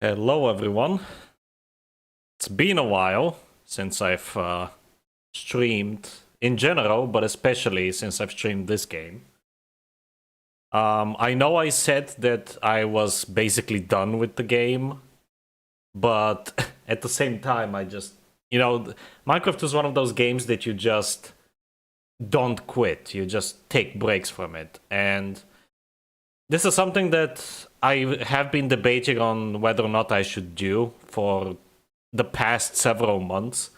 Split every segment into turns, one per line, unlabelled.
Hello, everyone. It's been a while since I've streamed in general, but especially since I've streamed this game. I know I said that I was basically done with the game, but at the same time, Minecraft is one of those games that you just don't quit. You just take breaks from it. And this is something that I have been debating on whether or not I should do for the past several months.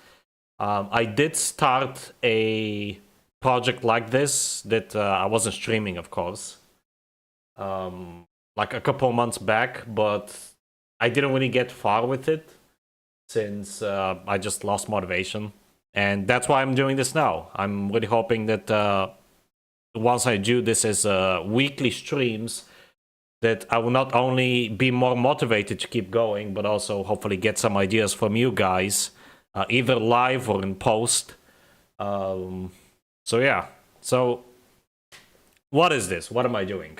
I did start a project like this that I wasn't streaming, of course, like a couple months back, but I didn't really get far with it since I just lost motivation. And that's why I'm doing this now. I'm really hoping that once I do this as weekly streams, that I will not only be more motivated to keep going, but also hopefully get some ideas from you guys, either live or in post. So yeah. So what is this? What am I doing?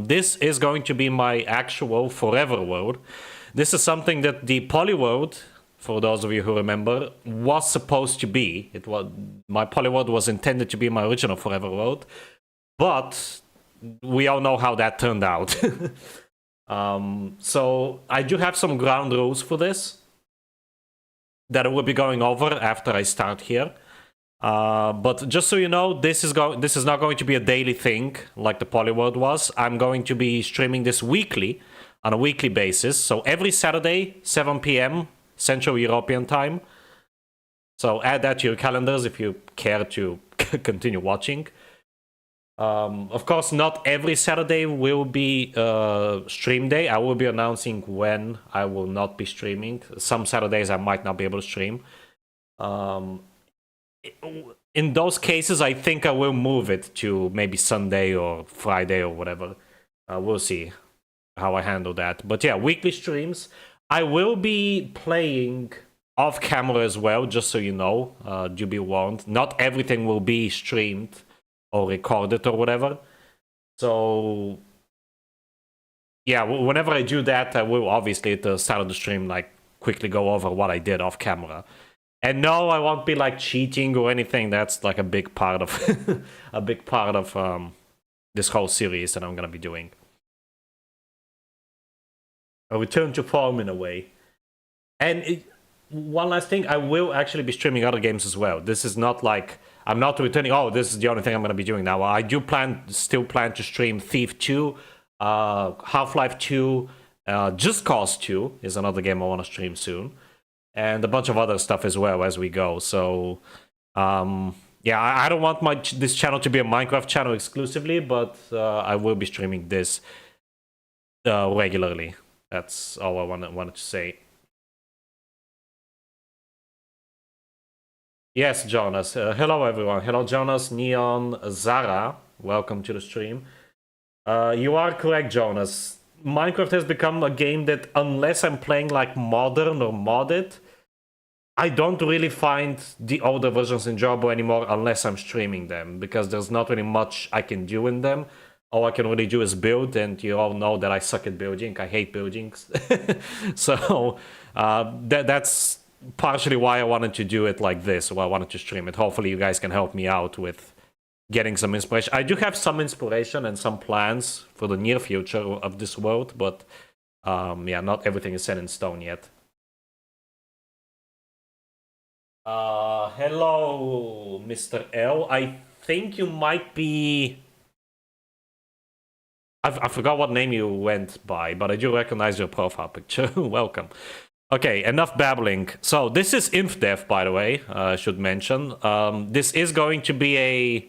This is going to be my actual forever world. This is something that the Poly world, for those of you who remember, was supposed to be. My Poly world was intended to be my original forever world, but we all know how that turned out. So I do have some ground rules for this that I will be going over after I start here. But just so you know, this is not going to be a daily thing like the Polyworld was. I'm going to be streaming this weekly, on a weekly basis. So every Saturday, 7 p.m. Central European time. So add that to your calendars if you care to continue watching. Of course, not every Saturday will be stream day. I will be announcing when I will not be streaming. Some Saturdays I might not be able to stream. In those cases, I think I will move it to maybe Sunday or Friday or whatever. We'll see how I handle that. But yeah, weekly streams. I will be playing off camera as well, just so you know. Do be warned. Not everything will be streamed or record it or whatever. So yeah, whenever I do that, I will obviously at the start of the stream like quickly go over what I did off camera. And no, I won't be like cheating or anything. That's like a big part of this whole series that I'm gonna be doing. A return to form in a way. And one last thing, I will actually be streaming other games as well. This is not like I'm not returning. Oh, this is the only thing I'm going to be doing now. I do still plan to stream Thief 2, Half-Life 2, Just Cause 2 is another game I want to stream soon, and a bunch of other stuff as well as we go. So, yeah, I don't want this channel to be a Minecraft channel exclusively, but I will be streaming this regularly. That's all I wanted to say. Yes, Jonas. Hello, everyone. Hello, Jonas, Neon, Zara. Welcome to the stream. You are correct, Jonas. Minecraft has become a game that, unless I'm playing like modern or modded, I don't really find the older versions enjoyable anymore unless I'm streaming them, because there's not really much I can do in them. All I can really do is build, and you all know that I suck at building. I hate buildings. So that's partially why I wanted to do it like this, why I wanted to stream it. Hopefully you guys can help me out with getting some inspiration. I do have some inspiration and some plans for the near future of this world, but yeah, not everything is set in stone yet. Hello, Mr. L. I think you might be... I forgot what name you went by, but I do recognize your profile picture. Welcome. Okay, enough babbling. So this is InfDev, by the way, I should mention. This is going to be a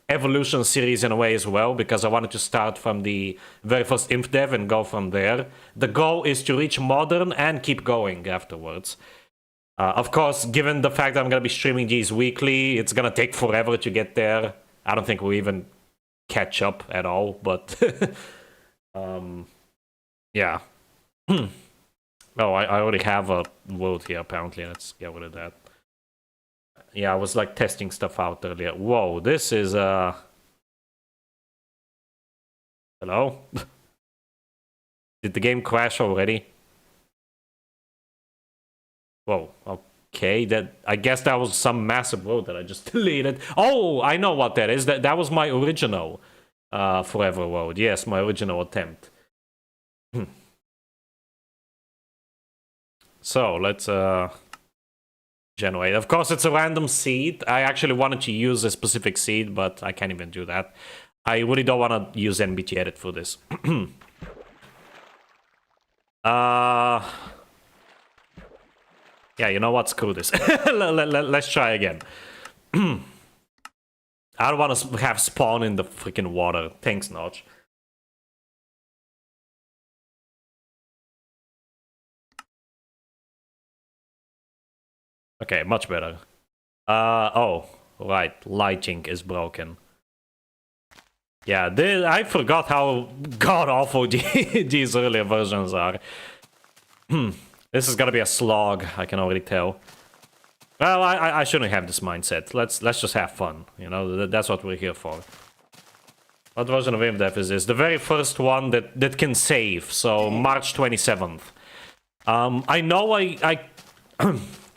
evolution series in a way as well, because I wanted to start from the very first InfDev and go from there. The goal is to reach modern and keep going afterwards. Of course, given the fact that I'm going to be streaming these weekly, it's going to take forever to get there. I don't think we'll even catch up at all, but yeah. Oh, I already have a world here, apparently. Let's get rid of that. Yeah, I was like testing stuff out earlier. Whoa, this is hello? Did the game crash already? Whoa, okay, I guess that was some massive road that I just deleted. Oh, I know what that is. That was my original Forever Road. Yes, my original attempt. So, let's generate. Of course, it's a random seed. I actually wanted to use a specific seed, but I can't even do that. I really don't want to use NBT edit for this. Yeah, you know what? Screw this. Let's try again. I don't want to have spawn in the freaking water. Thanks, Notch. Okay, much better. Oh, right. Lighting is broken. Yeah, I forgot how god-awful these earlier versions are. This is gonna be a slog, I can already tell. Well, I shouldn't have this mindset. Let's just have fun, you know? That's what we're here for. What version of InfDev is this? The very first one that can save, so March 27th. I know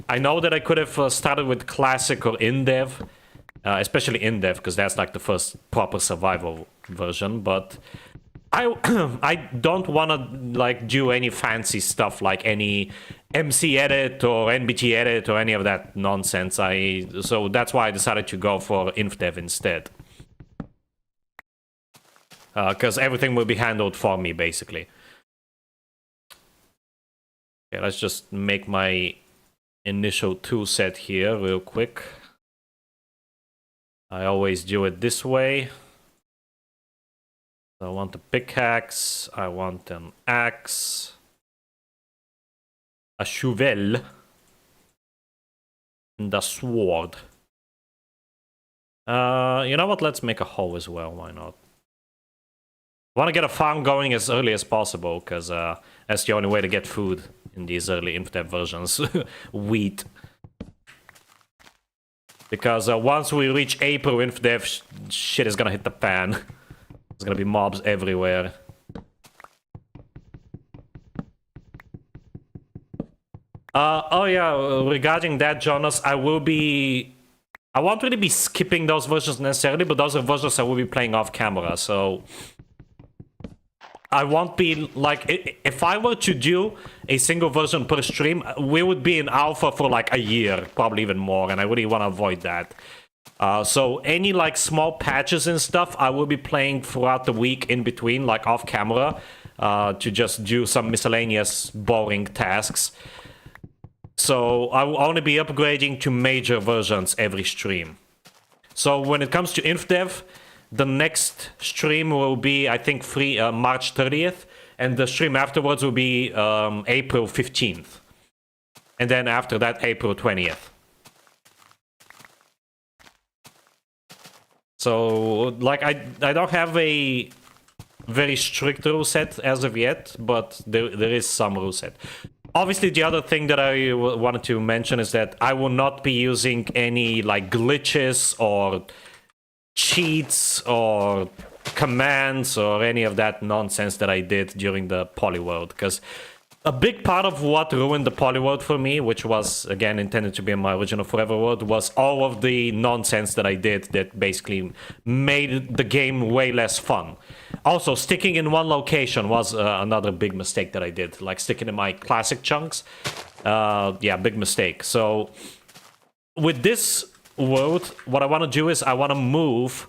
I know that I could have started with Classic or InDev, especially InDev, because that's like the first proper survival version, but I don't want to like do any fancy stuff like any MC edit or NBT edit or any of that nonsense. So that's why I decided to go for InfDev instead. Because everything will be handled for me, basically. Okay, let's just make my initial tool set here real quick. I always do it this way. So I want a pickaxe, I want an axe, a shovel, and a sword. You know what? Let's make a hoe as well, why not? I want to get a farm going as early as possible, because that's the only way to get food in these early InfDev versions. Wheat. Because once we reach April InfDev, shit is gonna hit the fan. There's gonna be mobs everywhere. Oh yeah, regarding that, Jonas, I won't really be skipping those versions necessarily, but those are versions I will be playing off camera, so I won't be, like, if I were to do a single version per stream, we would be in alpha for like a year, probably even more, and I really want to avoid that. So any like small patches and stuff, I will be playing throughout the week in between, like off camera, to just do some miscellaneous boring tasks. So I will only be upgrading to major versions every stream. So when it comes to InfDev, the next stream will be, I think, March 30th, and the stream afterwards will be April 15th. And then after that, April 20th. So, like, I don't have a very strict rule set as of yet, but there is some rule set. Obviously, the other thing that I wanted to mention is that I will not be using any, like, glitches or cheats or commands or any of that nonsense that I did during the Polyworld, because a big part of what ruined the Polyworld for me, which was again intended to be my original Forever World, was all of the nonsense that I did that basically made the game way less fun. Also, sticking in one location was another big mistake that I did, like sticking in my classic chunks. Yeah, big mistake. So with this world, what I want to do is I want to move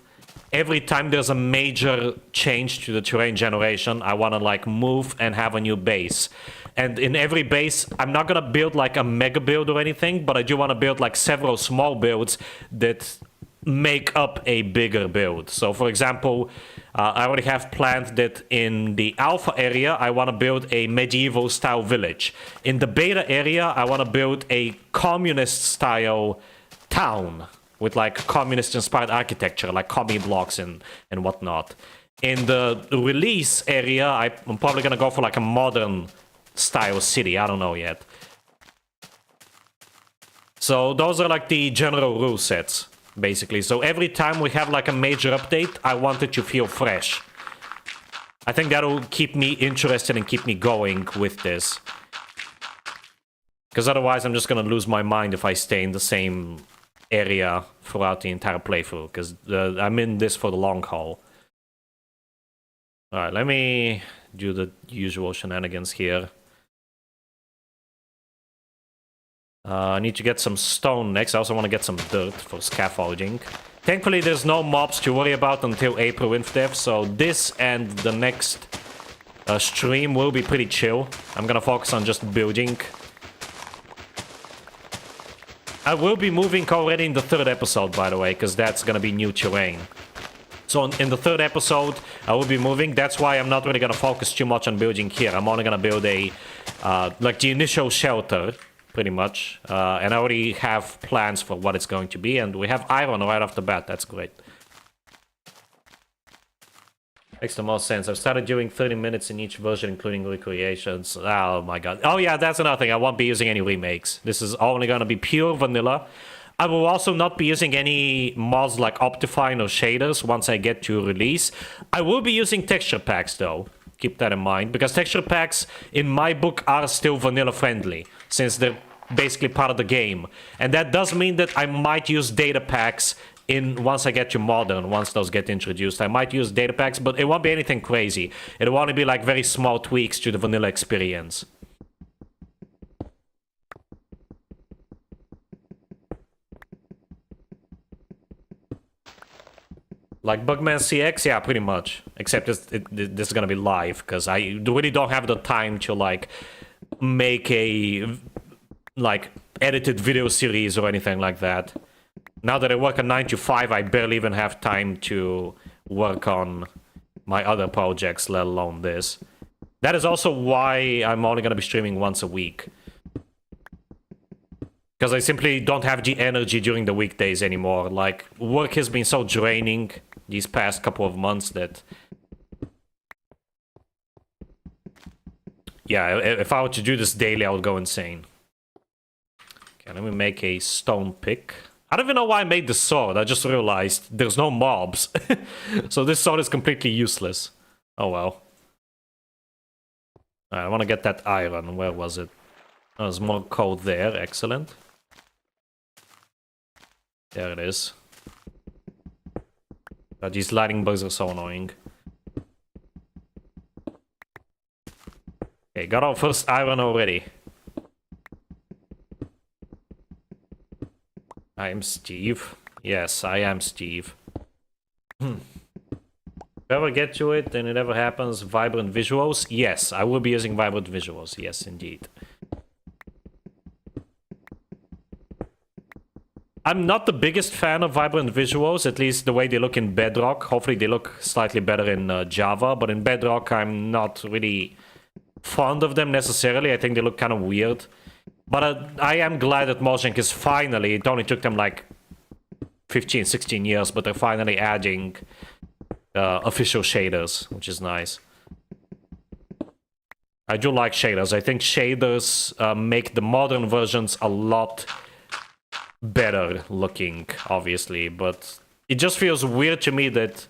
every time there's a major change to the terrain generation. I want to like move and have a new base, and in every base I'm not gonna build like a mega build or anything, but I do want to build like several small builds that make up a bigger build. So for example, I already have planned that in the alpha area I want to build a medieval style village. In the beta area I want to build a communist style town with like communist inspired architecture, like commie blocks and whatnot. In the release area, I'm probably gonna go for like a modern style city. I don't know yet. So those are like the general rule sets, basically. So every time we have like a major update, I want it to feel fresh. I think that'll keep me interested and keep me going with this. Because otherwise I'm just gonna lose my mind if I stay in the same area throughout the entire playthrough, because I'm in this for the long haul. Alright, let me do the usual shenanigans here. I need to get some stone next. I also want to get some dirt for scaffolding. Thankfully, there's no mobs to worry about until April Infdev, so this and the next stream will be pretty chill. I'm gonna focus on just building. I will be moving already in the third episode, by the way, because that's gonna be new terrain. So in the third episode, I will be moving. That's why I'm not really gonna focus too much on building here. I'm only gonna build a, like the initial shelter, pretty much. And I already have plans for what it's going to be, and we have iron right off the bat. That's great. Makes the most sense. I've started doing 30 minutes in each version, including recreations. Oh my god. Oh yeah, that's another thing. I won't be using any remakes. This is only gonna be pure vanilla. I will also not be using any mods like Optifine or shaders once I get to release. I will be using texture packs though. Keep that in mind, because texture packs in my book are still vanilla friendly, since they're basically part of the game. And that does mean that I might use data packs once I get to modern, once those get introduced. I might use data packs, but it won't be anything crazy. It'll only be like very small tweaks to the vanilla experience. Like Bugman CX, yeah, pretty much. Except this is gonna be live, because I really don't have the time to like make a like edited video series or anything like that. Now that I work a 9 to 5, I barely even have time to work on my other projects, let alone this. That is also why I'm only gonna be streaming once a week. Because I simply don't have the energy during the weekdays anymore. Like, work has been so draining these past couple of months that... Yeah, if I were to do this daily, I would go insane. Okay, let me make a stone pick. I don't even know why I made the sword. I just realized there's no mobs. So this sword is completely useless. Oh well. I want to get that iron. Where was it? Oh, there's more code there. Excellent. There it is. God, these lightning bugs are so annoying. Okay, got our first iron already. I am Steve. Yes, I am Steve. If I ever get to it and it ever happens, vibrant visuals? Yes, I will be using vibrant visuals. Yes, indeed. I'm not the biggest fan of vibrant visuals, at least the way they look in Bedrock. Hopefully they look slightly better in Java, but in Bedrock I'm not really fond of them necessarily. I think they look kind of weird. But I am glad that Mojang is finally, it only took them like 15, 16 years, but they're finally adding official shaders, which is nice. I do like shaders. I think shaders make the modern versions a lot better looking, obviously, but it just feels weird to me that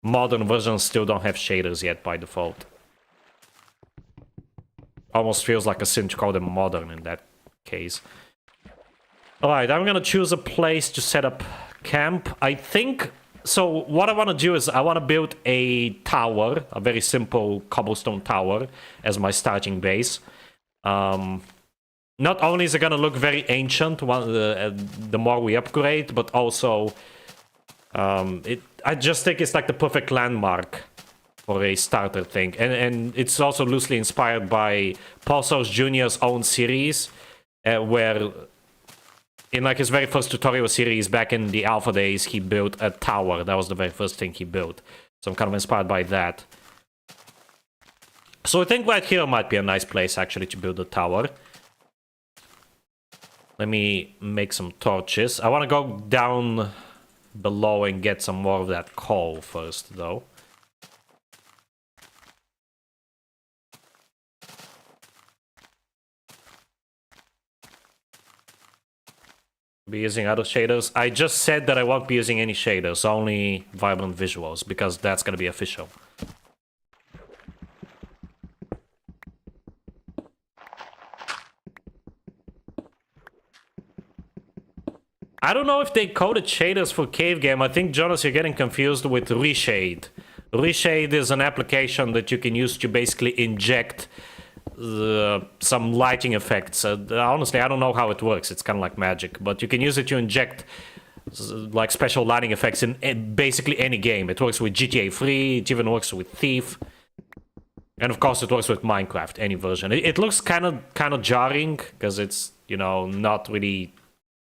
modern versions still don't have shaders yet by default. Almost feels like a sin to call them modern in that case. Alright, I'm gonna choose a place to set up camp. I think... So, what I want to do is I want to build a tower, a very simple cobblestone tower, as my starting base. Not only is it gonna look very ancient the more we upgrade, but also... I just think it's like the perfect landmark for a starter thing, and it's also loosely inspired by Paul Source Jr.'s own series, where in like his very first tutorial series back in the alpha days, he built a tower. That was the very first thing he built, so I'm kind of inspired by that. So I think right here might be a nice place actually to build a tower. Let me make some torches. I want to go down below and get some more of that coal first though. Be using other shaders. I just said that I won't be using any shaders, only vibrant visuals, because that's gonna be official. I don't know if they coded shaders for Cave Game. I think, Jonas, you're getting confused with Reshade. Reshade is an application that you can use to basically inject some lighting effects. Honestly, I don't know how it works. It's kind of like magic, but you can use it to inject like special lighting effects in basically any game. It works with GTA 3. It even works with Thief, and of course, it works with Minecraft, any version. It looks kind of jarring because it's, you know, not really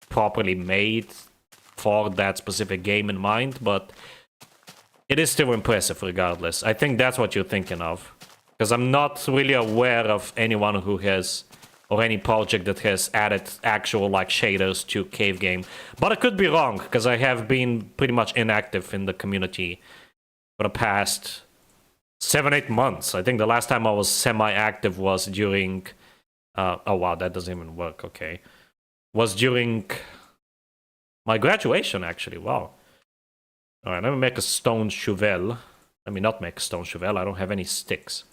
properly made for that specific game in mind, but it is still impressive regardless. I think that's what you're thinking of, because I'm not really aware of anyone who has, or any project that has added actual like shaders to Cave Game. But I could be wrong, because I have been pretty much inactive in the community for the past 7-8 months. I think the last time I was semi-active was during oh wow, that doesn't even work. Okay, was during my graduation, actually. Wow. All right, let me make a stone shovel. Let me not make a stone shovel. I don't have any sticks.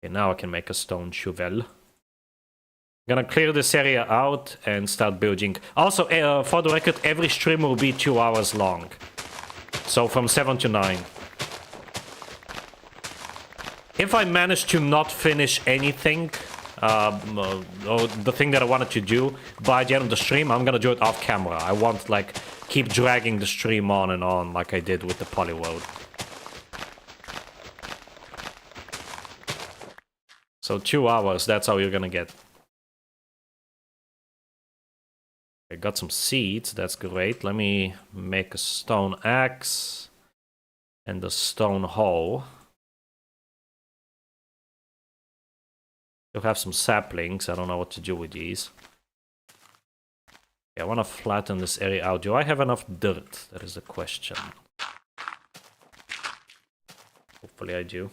Okay, now I can make a stone shovel. I'm gonna clear this area out and start building. Also, for the record, every stream will be 2 hours long. So from 7 to 9. If I manage to not finish anything, or the thing that I wanted to do by the end of the stream, I'm gonna do it off camera. I won't like keep dragging the stream on and on like I did with the Polyworld. So 2 hours, that's how you're gonna get. I got some seeds, that's great. Let me make a stone axe and a stone hoe. You'll have some saplings. I don't know what to do with these. Yeah, I want to flatten this area out. Do I have enough dirt? That is the question. Hopefully I do.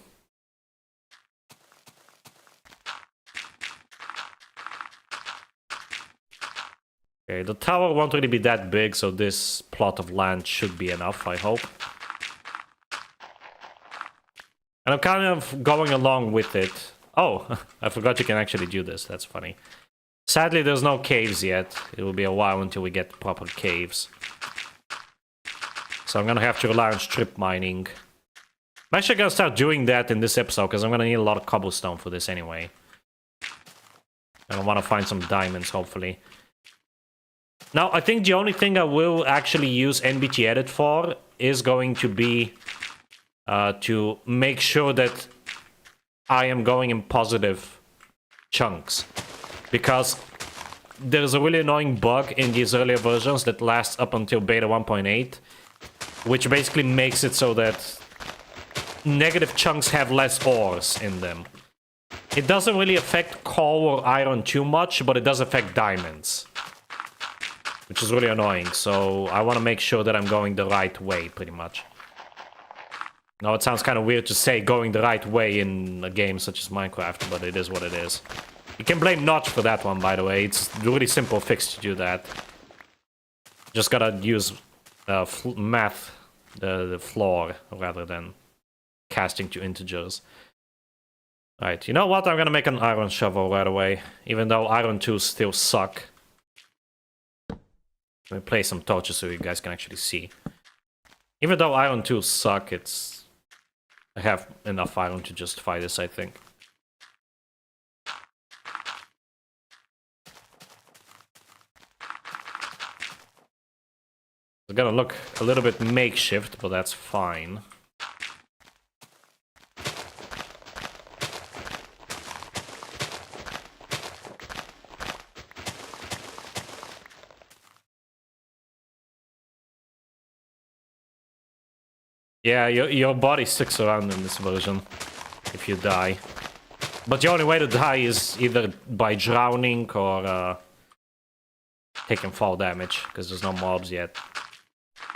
Okay, the tower won't really be that big, so this plot of land should be enough, I hope. And I'm kind of going along with it. Oh, I forgot you can actually do this. That's funny. Sadly, there's no caves yet. It will be a while until we get proper caves. So I'm gonna have to rely on strip mining. I'm actually gonna start doing that in this episode, because I'm gonna need a lot of cobblestone for this anyway. And I want to find some diamonds, hopefully. Now, I think the only thing I will actually use NBT Edit for is going to be to make sure that I am going in positive chunks, because there's a really annoying bug in these earlier versions that lasts up until beta 1.8, which basically makes it so that negative chunks have less ores in them. It doesn't really affect coal or iron too much, but it does affect diamonds, which is really annoying. So I want to make sure that I'm going the right way, pretty much. Now, it sounds kind of weird to say going the right way in a game such as Minecraft, but it is what it is. You can blame Notch for that one, by the way. It's a really simple fix to do that. Just gotta use math, the floor, rather than casting to integers. Alright, you know what? I'm gonna make an iron shovel right away, even though iron 2s still suck. Let me place some torches so you guys can actually see. Even though iron 2s suck, I have enough iron to justify this, I think. It's gonna look a little bit makeshift, but that's fine. Yeah, your body sticks around in this version if you die. But the only way to die is either by drowning or taking fall damage, because there's no mobs yet.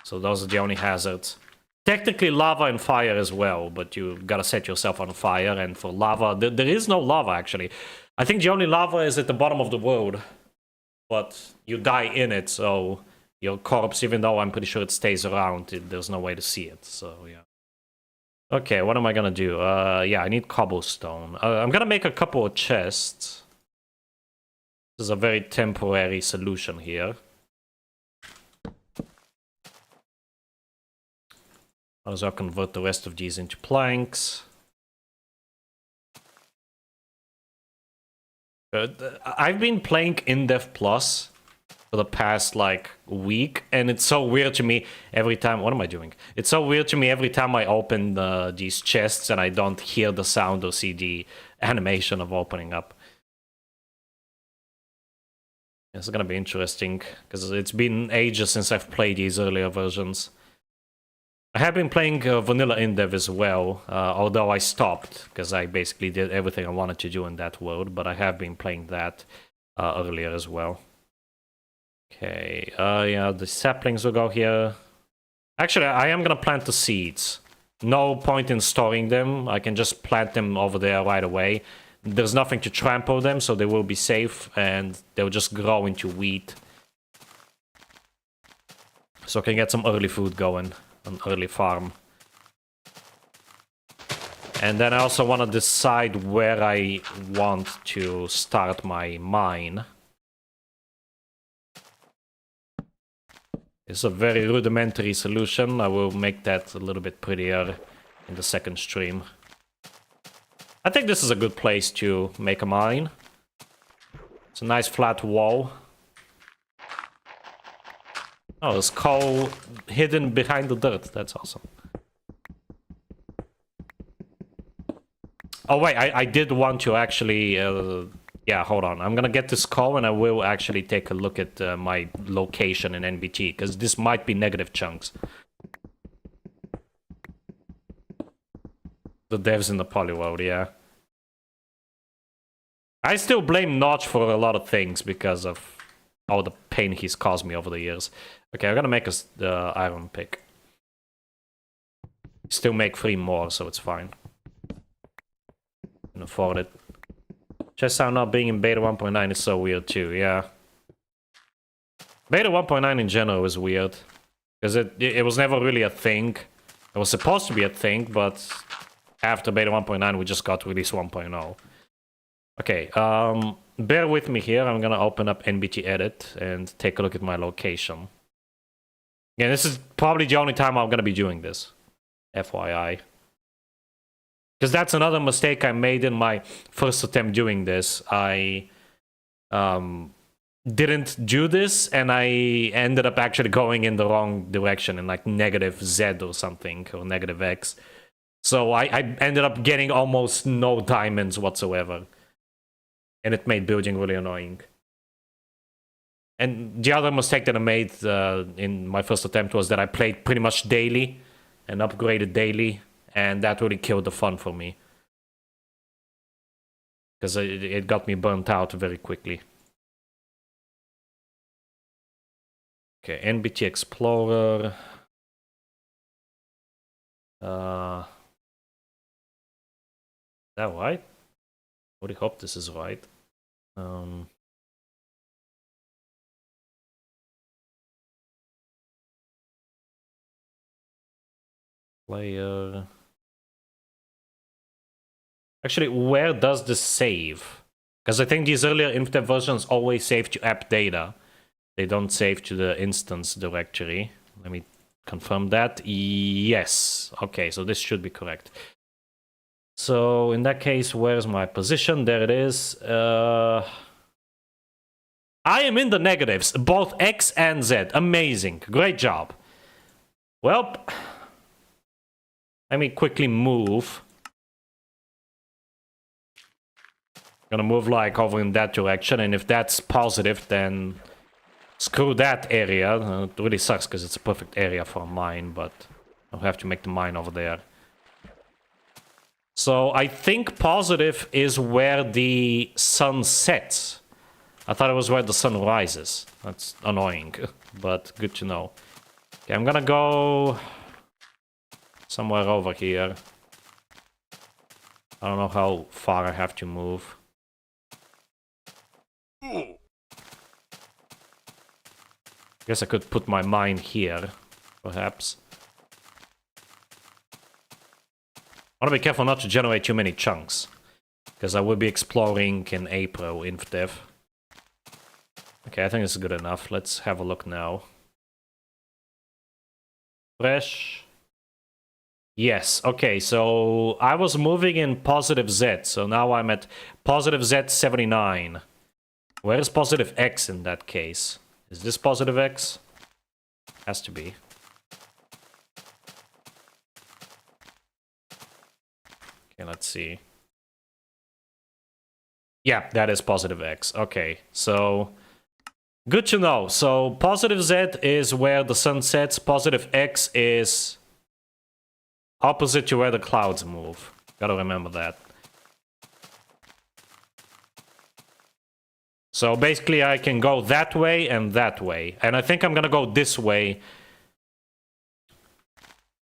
So those are the only hazards. Technically lava and fire as well, but you gotta set yourself on fire, and for lava, there is no lava actually. I think the only lava is at the bottom of the world, but you die in it, so your corpse, even though I'm pretty sure it stays around, there's no way to see it, so yeah. Okay, what am I gonna do? Yeah, I need cobblestone. I'm gonna make a couple of chests. This is a very temporary solution here. I'll convert the rest of these into planks. I've been playing InDev Plus for the past like week, and it's so weird to me every time. What am I doing? It's so weird to me every time I open these chests and I don't hear the sound or see the animation of opening up. It's gonna be interesting because it's been ages since I've played these earlier versions. I have been playing vanilla InDev as well, although I stopped because I basically did everything I wanted to do in that world, but I have been playing that earlier as well. Okay, yeah, the saplings will go here. Actually, I am gonna plant the seeds. No point in storing them. I can just plant them over there right away. There's nothing to trample them, so they will be safe, and they'll just grow into wheat. So I can get some early food going. An early farm. And then I also want to decide where I want to start my mine. It's a very rudimentary solution. I will make that a little bit prettier in the second stream. I think this is a good place to make a mine. It's a nice flat wall. Oh, there's coal hidden behind the dirt. That's awesome. Oh, wait, I did want to actually... yeah, hold on. I'm gonna get this coal and I will actually take a look at my location in NBT, because this might be negative chunks. The devs in the polyworld, yeah. I still blame Notch for a lot of things because of all the pain he's caused me over the years. Okay, I'm gonna make us the iron pick. Still make 3 more, so it's fine. Can afford it. Chest sound not being in beta 1.9 is so weird too, yeah. Beta 1.9 in general is weird. Because it was never really a thing. It was supposed to be a thing, but after beta 1.9 we just got release 1.0. Okay, bear with me here. I'm gonna open up NBT Edit and take a look at my location. Yeah, this is probably the only time I'm gonna be doing this. FYI. Because that's another mistake I made in my first attempt doing this. I didn't do this, and I ended up actually going in the wrong direction, in like negative Z or something, or negative X. So I ended up getting almost no diamonds whatsoever. And it made building really annoying. And the other mistake that I made in my first attempt was that I played pretty much daily and upgraded daily, and that really killed the fun for me. Because it got me burnt out very quickly. Okay, NBT Explorer. Is that right? I really hope this is right. Player. Actually, where does this save? Because I think these earlier InfDev versions always save to app data. They don't save to the instance directory. Let me confirm that. Yes. Okay, so this should be correct. So in that case, where's my position? There it is. I am in the negatives, both X and Z. Amazing. Great job. Well, let me quickly move. Gonna move like over in that direction, and if that's positive, then screw that area. It really sucks because it's a perfect area for a mine, but I'll have to make the mine over there. So I think positive is where the sun sets. I thought it was where the sun rises. That's annoying, but good to know. Okay, I'm gonna go somewhere over here. I don't know how far I have to move. Guess I could put my mine here, perhaps. I want to be careful not to generate too many chunks, because I will be exploring in April InfDev. Okay, I think this is good enough. Let's have a look now. Fresh. Yes, okay, so I was moving in positive Z, so now I'm at positive Z 79. Where's positive X in that case? Is this positive X? Has to be. Okay, let's see. Yeah, that is positive X. Okay, so good to know. So positive Z is where the sun sets, positive X is opposite to where the clouds move. Gotta remember that. So basically I can go that way and that way. And I think I'm gonna go this way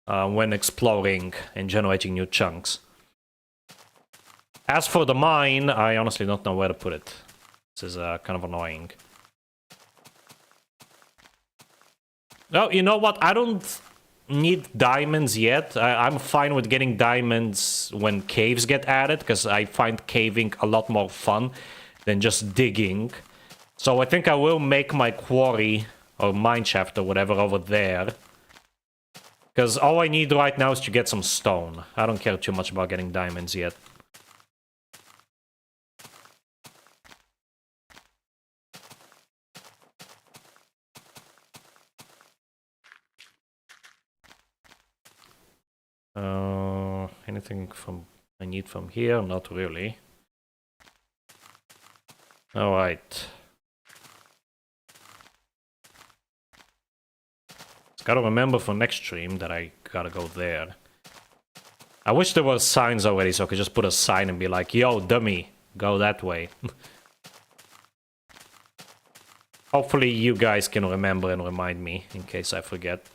when exploring and generating new chunks. As for the mine, I honestly don't know where to put it. This is kind of annoying. Oh, you know what? I don't need diamonds yet. I'm fine with getting diamonds when caves get added, because I find caving a lot more fun than just digging. So I think I will make my quarry or mine shaft or whatever over there. Because all I need right now is to get some stone. I don't care too much about getting diamonds yet. Anything from I need from here? Not really. Alright. Just gotta remember for next stream that I gotta go there. I wish there were signs already so I could just put a sign and be like, yo, dummy, go that way. Hopefully you guys can remember and remind me in case I forget.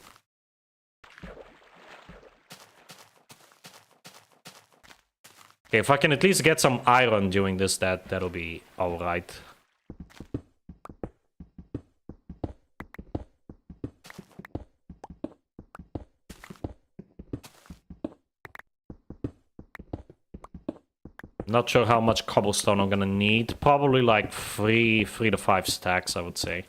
Okay, if I can at least get some iron doing this, that'll be alright. Not sure how much cobblestone I'm gonna need. Probably like three to 5 stacks, I would say.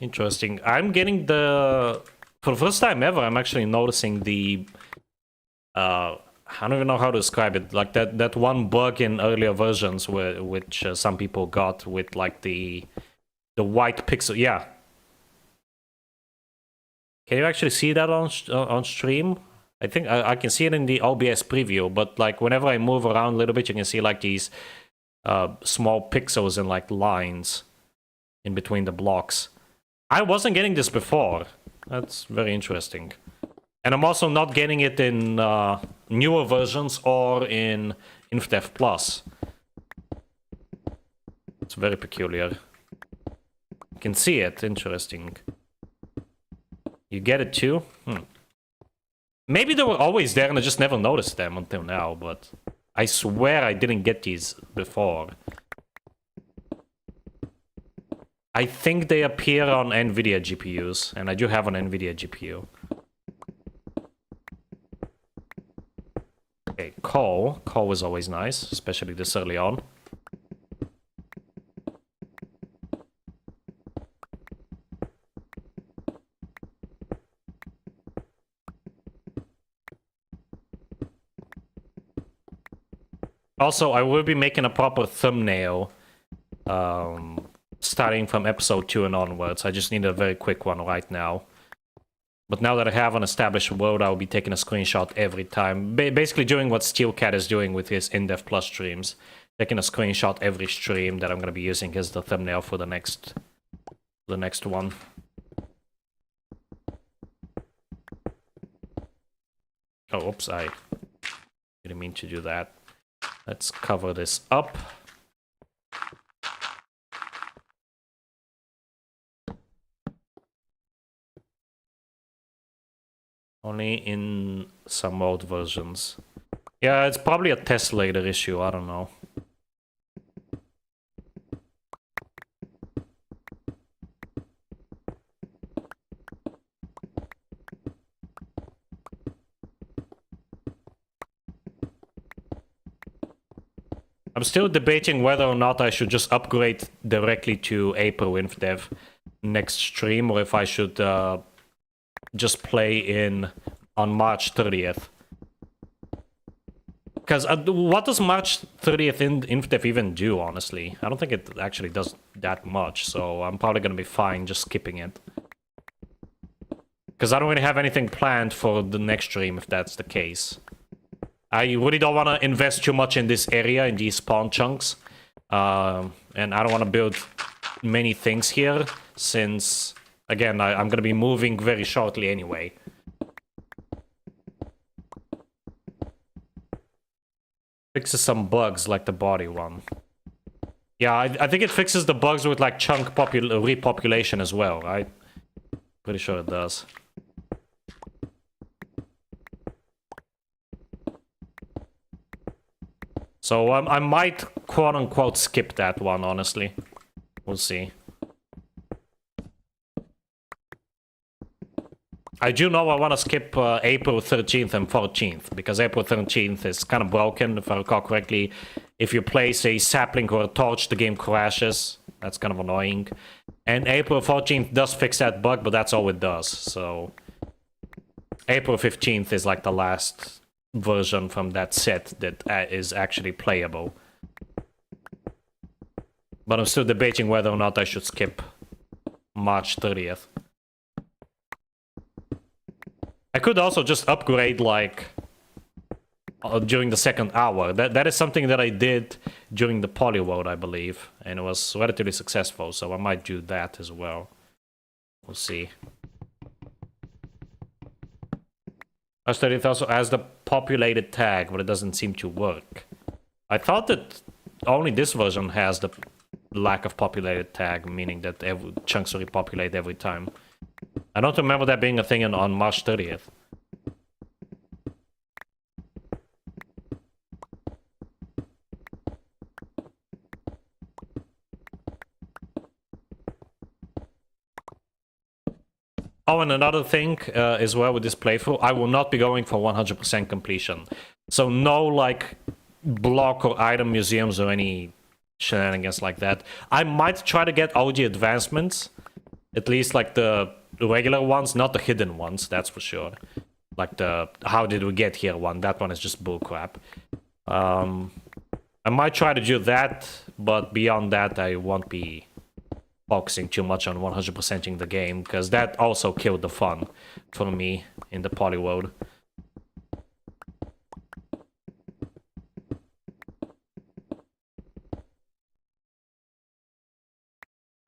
Interesting. I'm getting the... For the first time ever, I'm actually noticing the... I don't even know how to describe it. Like that one bug in earlier versions which some people got with like the white pixel. Yeah. Can you actually see that on stream? I think I can see it in the OBS preview, but like whenever I move around a little bit, you can see like these small pixels and like lines in between the blocks. I wasn't getting this before. That's very interesting. And I'm also not getting it in newer versions or in InfDev Plus. It's very peculiar. You can see it. Interesting. You get it too? Maybe they were always there and I just never noticed them until now, but I swear I didn't get these before. I think they appear on NVIDIA GPUs, and I do have an NVIDIA GPU. Okay, coal. Coal is always nice, especially this early on. Also, I will be making a proper thumbnail starting from episode 2 and onwards. I just need a very quick one right now. But now that I have an established world, I'll be taking a screenshot every time. Basically doing what SteelCat is doing with his InDev Plus streams. Taking a screenshot every stream that I'm going to be using as the thumbnail for the next one. Oh, oops, I didn't mean to do that. Let's cover this up. Only in some old versions. Yeah, it's probably a Tesslator issue, I don't know. I'm still debating whether or not I should just upgrade directly to April InfDev next stream, or if I should just play in on March 30th. Because what does March 30th in InfDev even do, honestly? I don't think it actually does that much, so I'm probably going to be fine just skipping it. Because I don't really have anything planned for the next stream, if that's the case. I really don't want to invest too much in this area, in these spawn chunks. And I don't want to build many things here, since, again, I'm going to be moving very shortly anyway. Fixes some bugs, like the body one. Yeah, I think it fixes the bugs with, like, chunk repopulation as well, right? Pretty sure it does. So I might quote-unquote skip that one, honestly. We'll see. I do know I want to skip April 13th and 14th, because April 13th is kind of broken, if I recall correctly. If you place a sapling or a torch, the game crashes. That's kind of annoying. And April 14th does fix that bug, but that's all it does, so... April 15th is like the last version from that set that is actually playable. But I'm still debating whether or not I should skip March 30th. I could also just upgrade, like, during the second hour. That is something that I did during the Polyworld, I believe. And it was relatively successful, so I might do that as well. We'll see. March 30th also has the populated tag, but it doesn't seem to work. I thought that only this version has the lack of populated tag, meaning that chunks repopulate every time. I don't remember that being a thing on March 30th. Oh, and another thing as well with this playthrough, I will not be going for 100% completion. So no, like, block or item museums or any shenanigans like that. I might try to get all the advancements, at least like the regular ones, not the hidden ones, that's for sure. Like the how did we get here one, that one is just bullcrap. I might try to do that, but beyond that I won't be focusing too much on 100%ing the game, because that also killed the fun for me in the Polyworld.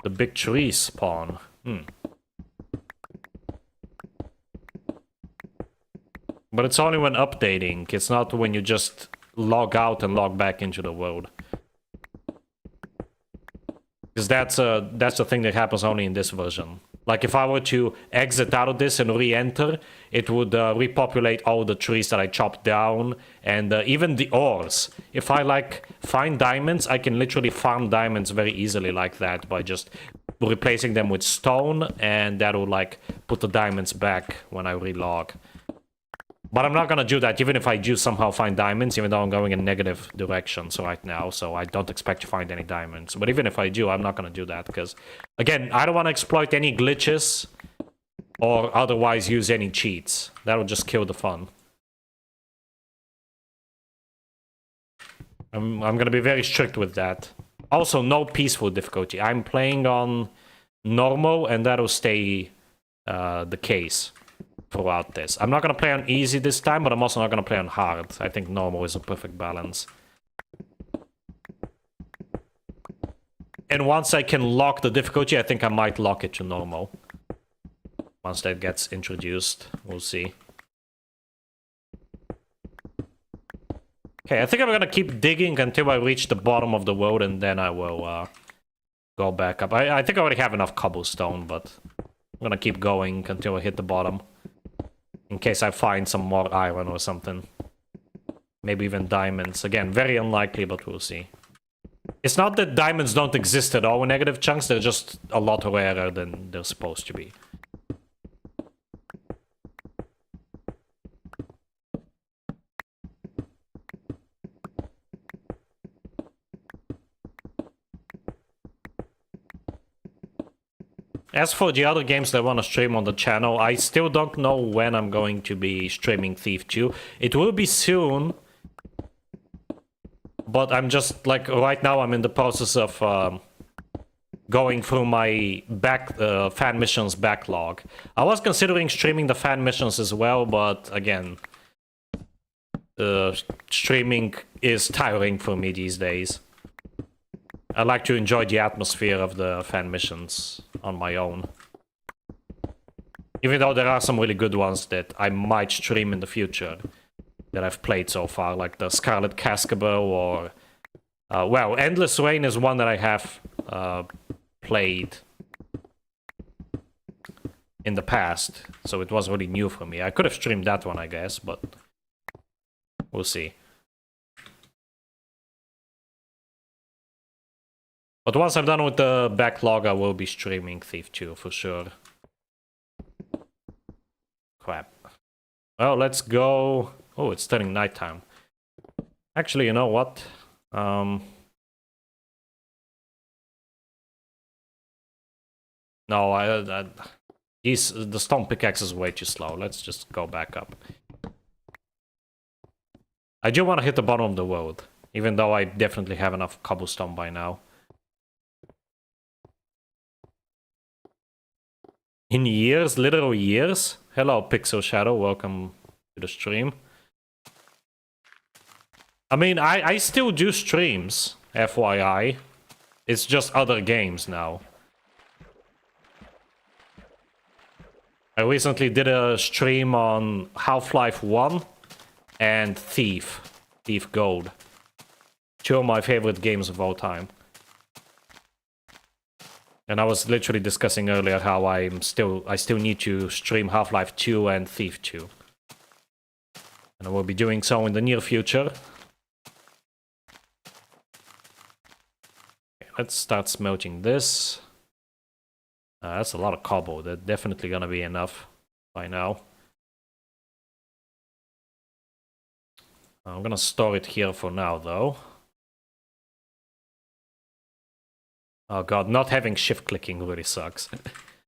The big tree spawn. But it's only when updating, it's not when you just log out and log back into the world. Because that's the thing that happens only in this version. Like, if I were to exit out of this and re-enter, it would repopulate all the trees that I chopped down, and even the ores. If I, like, find diamonds, I can literally farm diamonds very easily like that by just replacing them with stone, and that will, like, put the diamonds back when I relog. But I'm not gonna do that, even if I do somehow find diamonds, even though I'm going in negative directions right now, so I don't expect to find any diamonds. But even if I do, I'm not gonna do that, because, again, I don't want to exploit any glitches, or otherwise use any cheats. That will just kill the fun. I'm gonna be very strict with that. Also, no peaceful difficulty. I'm playing on normal, and that'll stay the case throughout this. I'm not gonna play on easy this time, but I'm also not gonna play on hard. I think normal is a perfect balance. And once I can lock the difficulty, I think I might lock it to normal. Once that gets introduced, we'll see. Okay, I think I'm gonna keep digging until I reach the bottom of the road, and then I will go back up. I think I already have enough cobblestone, but I'm gonna keep going until I hit the bottom. In case I find some more iron or something. Maybe even diamonds. Again, very unlikely, but we'll see. It's not that diamonds don't exist at all in negative chunks, they're just a lot rarer than they're supposed to be. As for the other games that I want to stream on the channel, I still don't know when I'm going to be streaming Thief 2. It will be soon, but I'm just, like, right now I'm in the process of going through my fan missions backlog. I was considering streaming the fan missions as well, but again, streaming is tiring for me these days. I like to enjoy the atmosphere of the fan missions on my own. Even though there are some really good ones that I might stream in the future that I've played so far, like the Scarlet Cascabel or... well, Endless Rain is one that I have played in the past, so it was really new for me. I could have streamed that one, I guess, but we'll see. But once I'm done with the backlog, I will be streaming Thief 2 for sure. Crap. Well, let's go... Oh, it's turning nighttime. Actually, you know what? No, the stone pickaxe is way too slow. Let's just go back up. I do want to hit the bottom of the world, even though I definitely have enough cobblestone by now. In years, literal years. Hello, Pixel Shadow. Welcome to the stream. I mean, I still do streams, FYI. It's just other games now. I recently did a stream on Half-Life 1 and Thief Gold. Two of my favorite games of all time. And I was literally discussing earlier how I still need to stream Half-Life 2 and Thief 2. And I will be doing so in the near future. Okay, let's start smelting this. That's a lot of cobble. That's definitely gonna be enough by now. I'm gonna store it here for now, though. Oh god, not having shift clicking really sucks.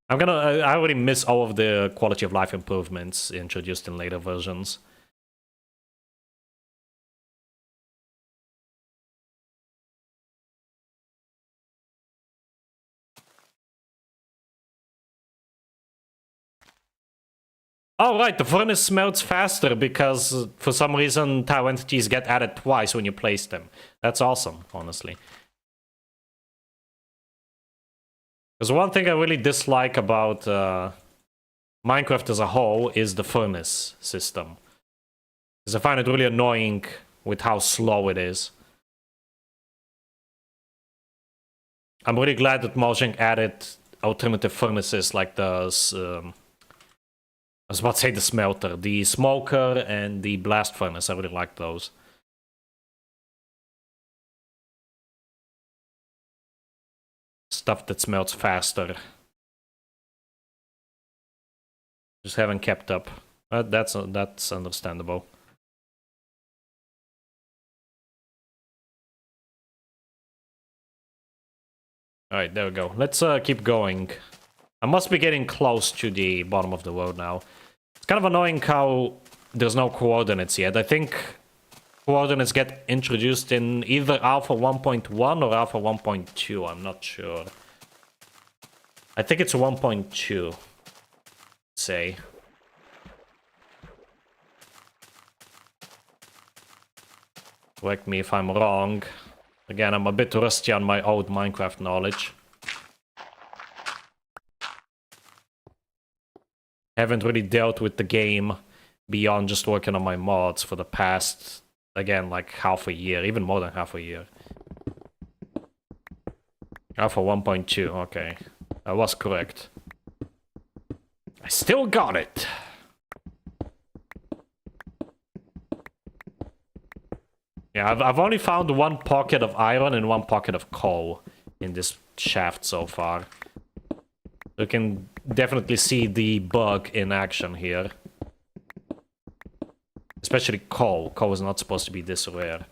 I already miss all of the quality of life improvements introduced in later versions. Oh right, the furnace smelts faster because for some reason tile entities get added twice when you place them. That's awesome, honestly. Because one thing I really dislike about Minecraft as a whole is the furnace system. Because I find it really annoying with how slow it is. I'm really glad that Mojang added alternative furnaces like the... I was about to say the smelter, the smoker and the blast furnace. I really like those. Stuff that smelts faster. Just haven't kept up. That's understandable. Alright, there we go. Let's keep going. I must be getting close to the bottom of the world now. It's kind of annoying how there's no coordinates yet. I think coordinates get introduced in either Alpha 1.1 or Alpha 1.2. I'm not sure. I think it's 1.2. Say. Correct me if I'm wrong. Again, I'm a bit rusty on my old Minecraft knowledge. Haven't really dealt with the game beyond just working on my mods for the past, again, like half a year, even more than half a year. Alpha 1.2, okay. I was correct. I still got it! Yeah, I've only found one pocket of iron and one pocket of coal in this shaft so far. You can definitely see the bug in action here. Especially coal. Coal is not supposed to be this rare.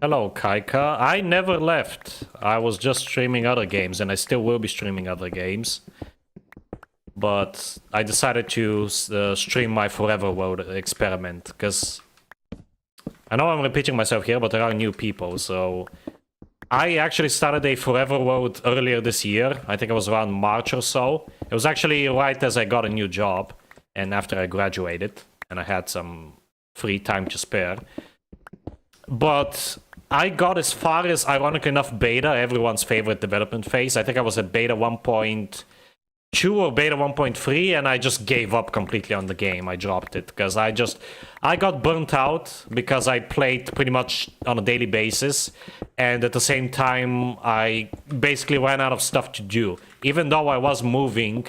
Hello, Kaika. I never left. I was just streaming other games, and I still will be streaming other games. But I decided to stream my Forever World experiment, because I know I'm repeating myself here, but there are new people, so... I actually started a Forever World earlier this year. I think it was around March or so. It was actually right as I got a new job, and after I graduated, and I had some free time to spare. But I got as far as, ironically enough, beta, everyone's favorite development phase. I think I was at beta 1.2 or beta 1.3, and I just gave up completely on the game. I dropped it, because I got burnt out, because I played pretty much on a daily basis, and at the same time, I basically ran out of stuff to do. Even though I was moving,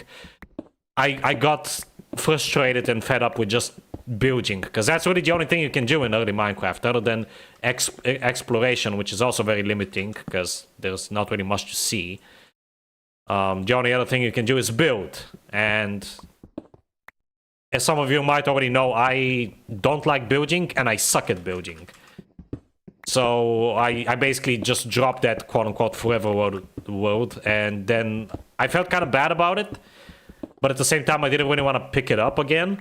I got frustrated and fed up with just building, because that's really the only thing you can do in early Minecraft, other than exploration, which is also very limiting, because there's not really much to see. The only other thing you can do is build, and as some of you might already know, I don't like building, and I suck at building. So I basically just dropped that quote-unquote Forever World, and then I felt kind of bad about it, but at the same time I didn't really want to pick it up again.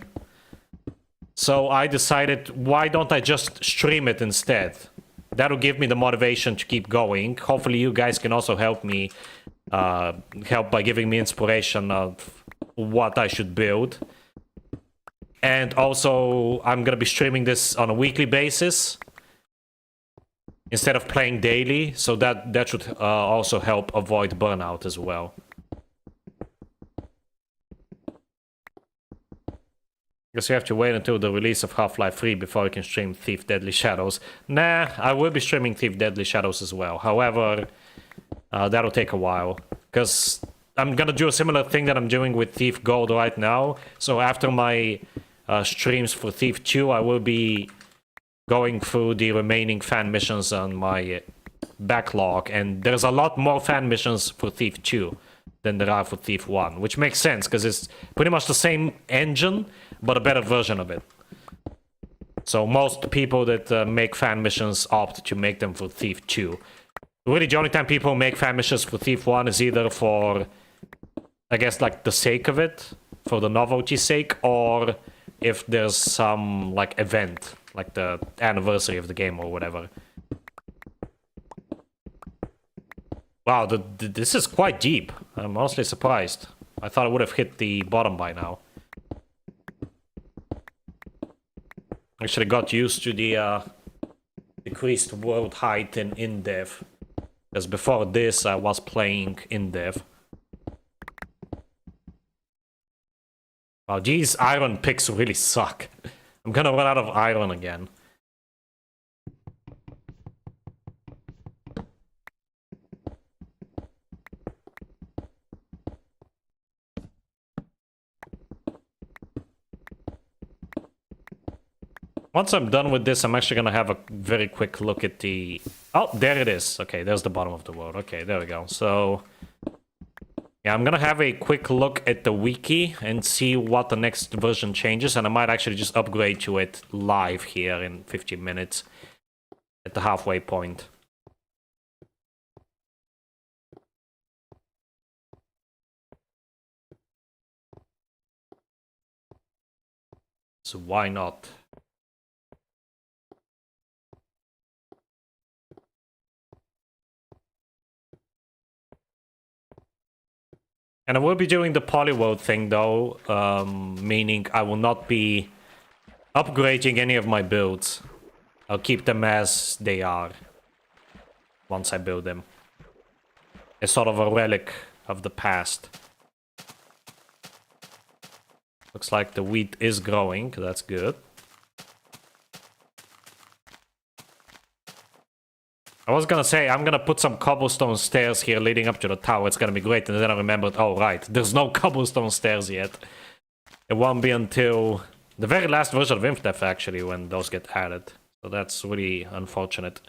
So I decided, why don't I just stream it instead? That'll give me the motivation to keep going. Hopefully you guys can also help me, help by giving me inspiration of what I should build. And also, I'm gonna be streaming this on a weekly basis instead of playing daily, so that should also help avoid burnout as well. Guess you have to wait until the release of Half-Life 3 before you can stream Thief Deadly Shadows. Nah, I will be streaming Thief Deadly Shadows as well. However, that'll take a while, because I'm gonna do a similar thing that I'm doing with Thief Gold right now. So after my streams for Thief 2, I will be going through the remaining fan missions on my backlog, and there's a lot more fan missions for Thief 2 than there are for Thief 1, which makes sense, because it's pretty much the same engine, but a better version of it. So most people that make fan missions opt to make them for Thief 2. Really, the only time people make fan missions for Thief 1 is either for, I guess, like, the sake of it, for the novelty's sake, or if there's some, like, event, like the anniversary of the game or whatever. Wow, this is quite deep. I'm honestly surprised. I thought it would have hit the bottom by now. Actually got used to the decreased world height in InDev. Because before this I was playing InDev. Wow, these iron picks really suck. I'm gonna run out of iron again. Once I'm done with this, I'm actually gonna have a very quick look at the... Oh, there it is. Okay, there's the bottom of the world. Okay, there we go. So... yeah, I'm gonna have a quick look at the wiki and see what the next version changes, and I might actually just upgrade to it live here in 15 minutes at the halfway point. So why not? And I will be doing the polyworld thing though, meaning I will not be upgrading any of my builds. I'll keep them as they are once I build them. It's sort of a relic of the past. Looks like the wheat is growing. That's good. I was gonna say, I'm gonna put some cobblestone stairs here leading up to the tower. It's gonna be great. And then I remembered, oh, right. There's no cobblestone stairs yet. It won't be until the very last version of InfDev, actually, when those get added. So that's really unfortunate.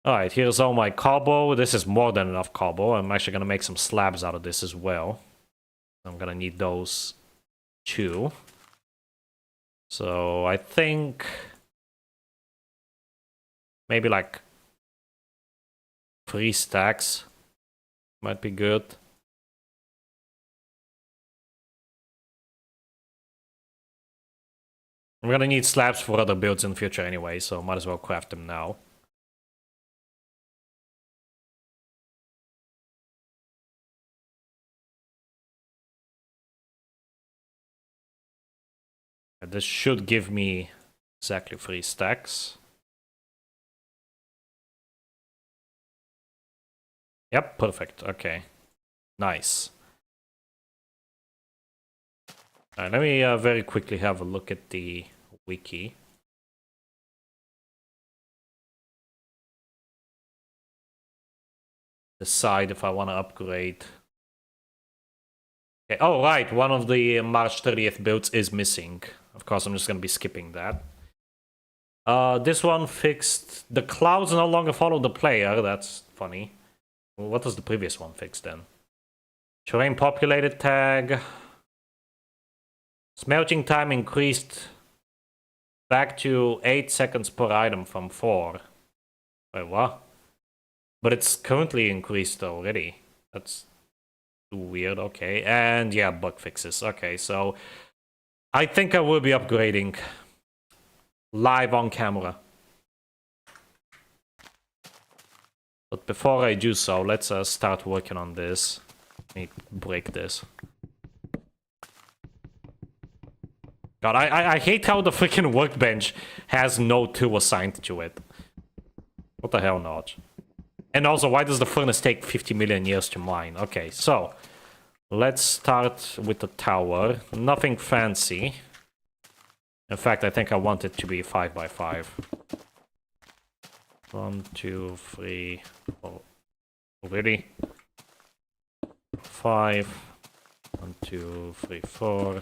Alright, here's all my cobble. This is more than enough cobble. I'm actually gonna make some slabs out of this as well. I'm gonna need those too. So I think maybe like 3 stacks might be good. I'm gonna need slabs for other builds in the future anyway, so might as well craft them now. This should give me exactly 3 stacks. Yep, perfect. Okay. Nice. Alright, let me very quickly have a look at the wiki. Decide if I want to upgrade. Okay. Oh, right. One of the March 30th builds is missing. Of course, I'm just going to be skipping that. This one fixed. The clouds no longer follow the player. That's funny. What was the previous one fixed then? Terrain populated tag. Smelting time increased back to 8 seconds per item from 4. Wait, what? But it's currently increased already. That's weird, okay. And yeah, bug fixes. Okay, so I think I will be upgrading live on camera. But before I do so, let's start working on this. Let me break this. God, I hate how the freaking workbench has no tool assigned to it. What the hell, Notch? And also, why does the furnace take 50 million years to mine? Okay, so let's start with the tower. Nothing fancy. In fact, I think I want it to be 5x5. 1, 2, 3, 4. Really? 5. 1, 2, 3, 4.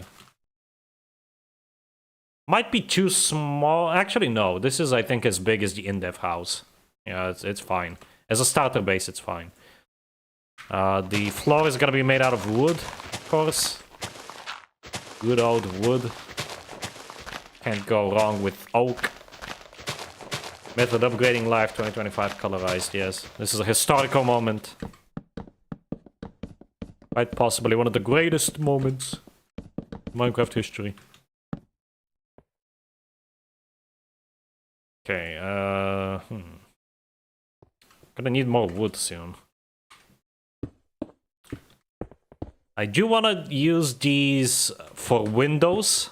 Might be too small. Actually, no. This is, I think, as big as the InDev house. Yeah, it's fine. As a starter base, it's fine. The floor is gonna be made out of wood, of course. Good old wood. Can't go wrong with oak. Method upgrading live 2025 colorized, yes. This is a historical moment. Quite possibly one of the greatest moments in Minecraft history. Okay, Gonna need more wood soon. I do want to use these for windows.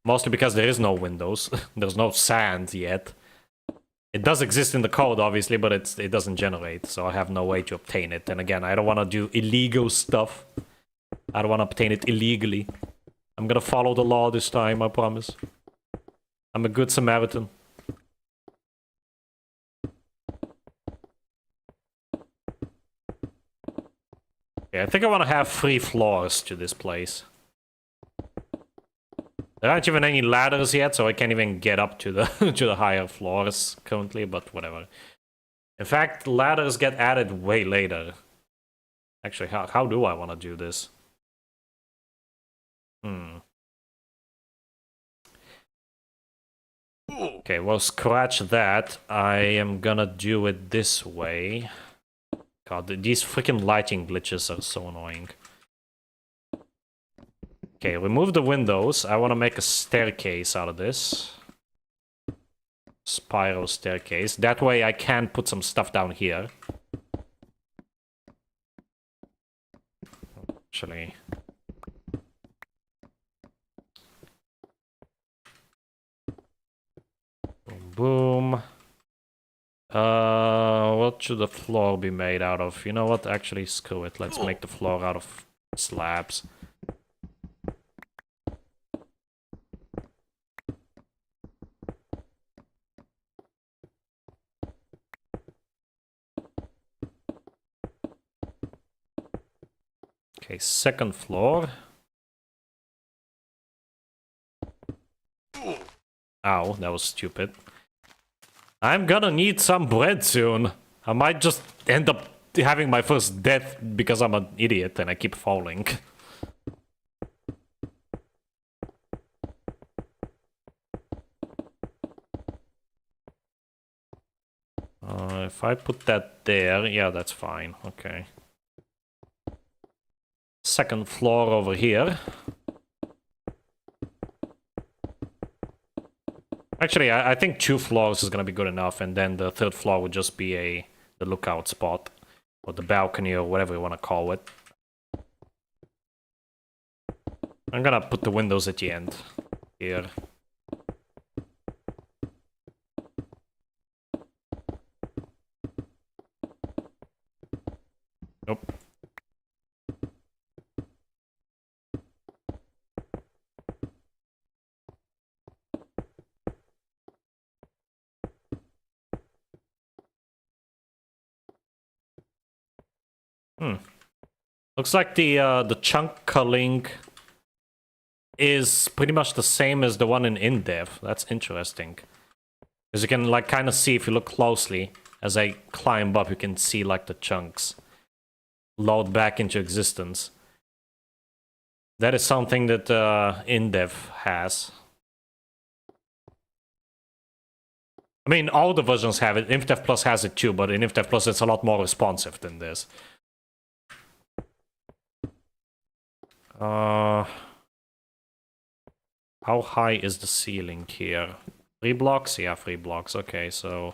Mostly because there is no windows. There's no sand yet. It does exist in the code, obviously, but it doesn't generate, so I have no way to obtain it. And again, I don't want to do illegal stuff. I don't want to obtain it illegally. I'm gonna follow the law this time, I promise. I'm a good Samaritan. Okay, I think I want to have 3 floors to this place. There aren't even any ladders yet, so I can't even get up to the to the higher floors currently, but whatever. In fact, ladders get added way later. Actually, how do I want to do this? Okay, well, scratch that. I am gonna do it this way. God, these freaking lighting glitches are so annoying. Okay, remove the windows. I want to make a staircase out of this. Spiral staircase. That way I can put some stuff down here. Actually... Boom, boom. What What should the floor be made out of? You know what? Actually, screw it. Let's make the floor out of slabs. Okay, second floor. Ow, that was stupid. I'm gonna need some bread soon. I might just end up having my first death because I'm an idiot and I keep falling. If I put that there, yeah, that's fine. Okay. Second floor over here. Actually, I think 2 floors is gonna be good enough, and then the third floor would just be the lookout spot, or the balcony, or whatever you want to call it. I'm gonna put the windows at the end here. Nope. Looks like the chunk culling is pretty much the same as the one in InDev. That's interesting. Because you can like kind of see if you look closely, as I climb up, you can see like the chunks load back into existence. That is something that InDev has. I mean, all the versions have it. InDev Plus has it too, but in InDev Plus it's a lot more responsive than this. How high is the ceiling here? 3 blocks? Yeah, 3 blocks. Okay, so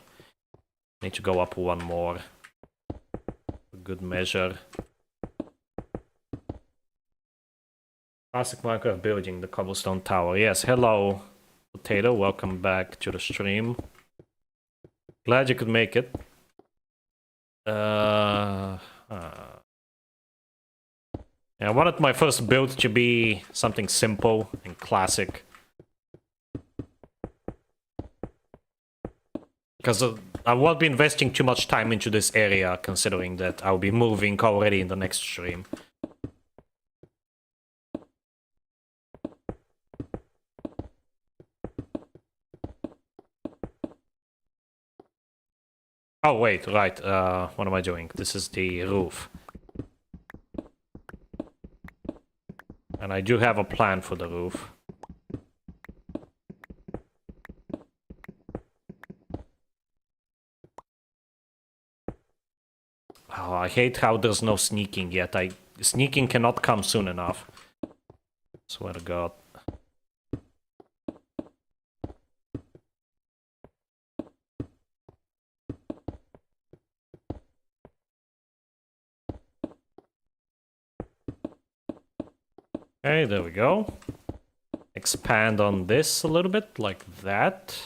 need to go up 1 more. A good measure. Classic Minecraft building, the cobblestone tower. Yes, hello, Potato. Welcome back to the stream. Glad you could make it. Yeah, I wanted my first build to be something simple and classic. Because I won't be investing too much time into this area, considering that I'll be moving already in the next stream. Oh, wait, right. What am I doing? This is the roof. And I do have a plan for the roof. Oh, I hate how there's no sneaking yet. Sneaking cannot come soon enough. Swear to God. Okay, there we go. Expand on this a little bit, like that.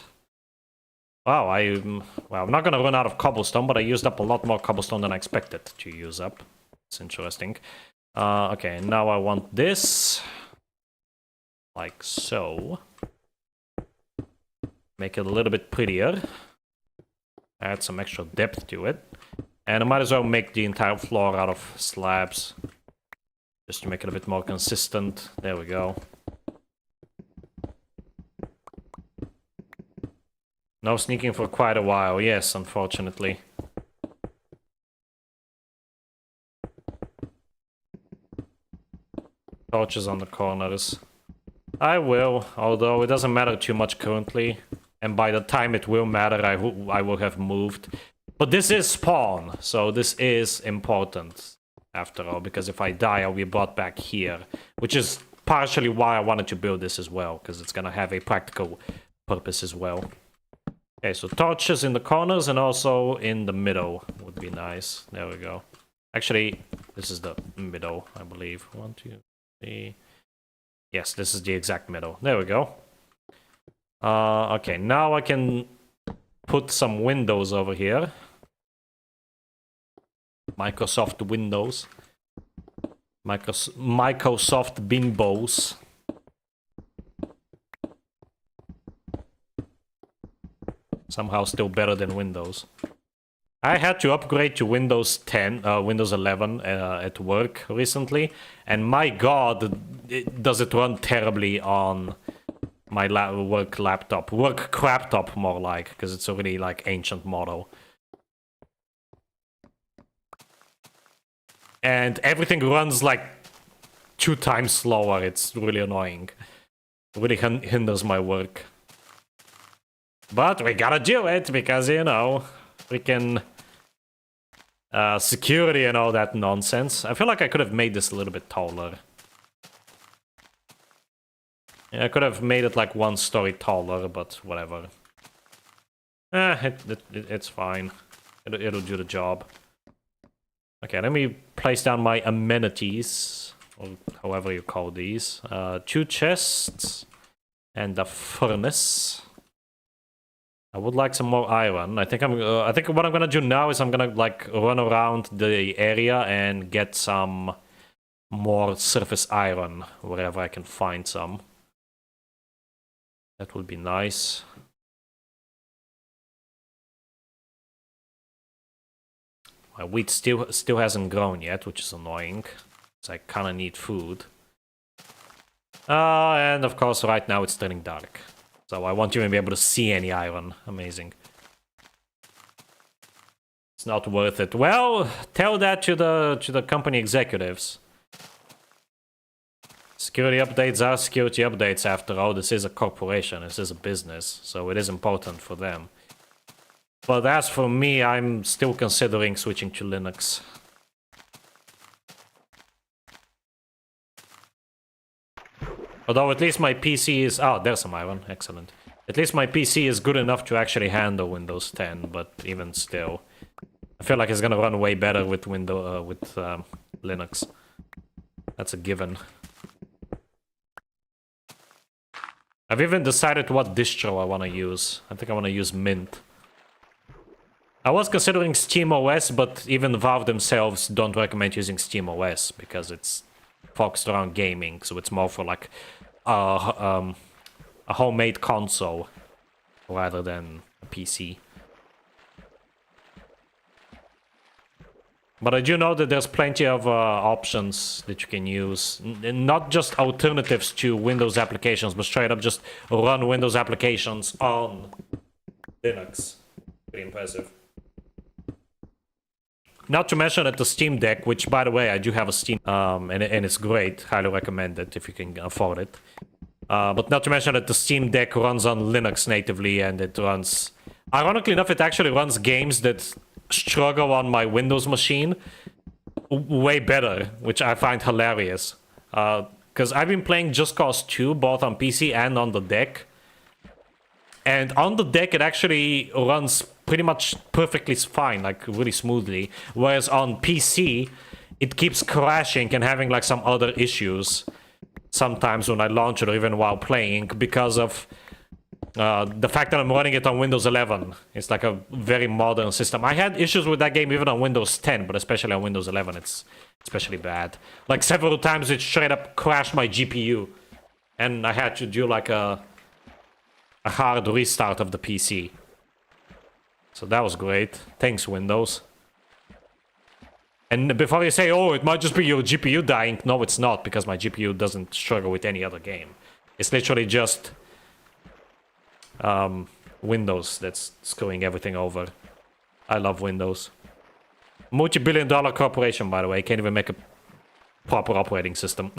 Wow, well, I'm not gonna run out of cobblestone, but I used up a lot more cobblestone than I expected to use up. It's interesting. Okay, now I want this. Like so. Make it a little bit prettier. Add some extra depth to it. And I might as well make the entire floor out of slabs. Just to make it a bit more consistent. There we go. No sneaking for quite a while, yes, unfortunately. Torches on the corners. I will, although it doesn't matter too much currently. And by the time it will matter, I will have moved. But this is spawn, so this is important. After all, because if I die, I'll be brought back here. Which is partially why I wanted to build this as well, because it's gonna have a practical purpose as well. Okay, so torches in the corners and also in the middle would be nice. There we go. Actually, this is the middle, I believe. 1, 2, 3. Yes, this is the exact middle. There we go. Okay, now I can put some windows over here. Microsoft Windows. Microsoft Bimbos. Somehow still better than Windows. I had to upgrade to Windows 10, Windows 11 at work recently, and my god, does it run terribly on my work laptop. Work craptop, more like, because it's already like ancient model. And everything runs like 2 times slower. It's really annoying. It really hinders my work. But we gotta do it because, you know, we can... security and all that nonsense. I feel like I could have made this a little bit taller. Yeah, I could have made it like 1 story taller, but whatever. It's fine. It'll do the job. Okay, let me place down my amenities, or however you call these. 2 chests and a furnace. I would like some more iron. I think what I'm gonna do now is I'm gonna like run around the area and get some more surface iron wherever I can find some. That would be nice. My wheat still hasn't grown yet, which is annoying. So I kinda need food. And of course right now it's turning dark. So I won't even be able to see any iron. Amazing. It's not worth it. Well, tell that to the company executives. Security updates are security updates after all. This is a corporation. This is a business. So it is important for them. But as for me, I'm still considering switching to Linux. Although at least my PC is... Oh, there's some iron. Excellent. At least my PC is good enough to actually handle Windows 10, but even still... I feel like it's gonna run way better with Linux. That's a given. I've even decided what distro I want to use. I think I want to use Mint. I was considering SteamOS, but even Valve themselves don't recommend using SteamOS because it's focused around gaming, so it's more for like a homemade console rather than a PC. But I do know that there's plenty of options that you can use. Not just alternatives to Windows applications, but straight up just run Windows applications on Linux. Pretty impressive. Not to mention that the Steam Deck, which by the way, I do have a Steam, and it's great. Highly recommend it if you can afford it. But not to mention that the Steam Deck runs on Linux natively, and it runs... Ironically enough, it actually runs games that struggle on my Windows machine way better, which I find hilarious. Because I've been playing Just Cause 2, both on PC and on the deck. And on the deck, it actually runs pretty much perfectly fine, like really smoothly. Whereas on PC, it keeps crashing and having like some other issues. Sometimes when I launch it or even while playing, because of the fact that I'm running it on Windows 11. It's like a very modern system. I had issues with that game even on Windows 10, but especially on Windows 11, it's especially bad. Like several times it straight up crashed my GPU. And I had to do like a hard restart of the PC. So that was great. Thanks, Windows. And before you say, oh, it might just be your GPU dying. No, it's not, because my GPU doesn't struggle with any other game. It's literally just Windows that's screwing everything over. I love Windows. Multi-billion-dollar corporation, by the way. Can't even make a proper operating system.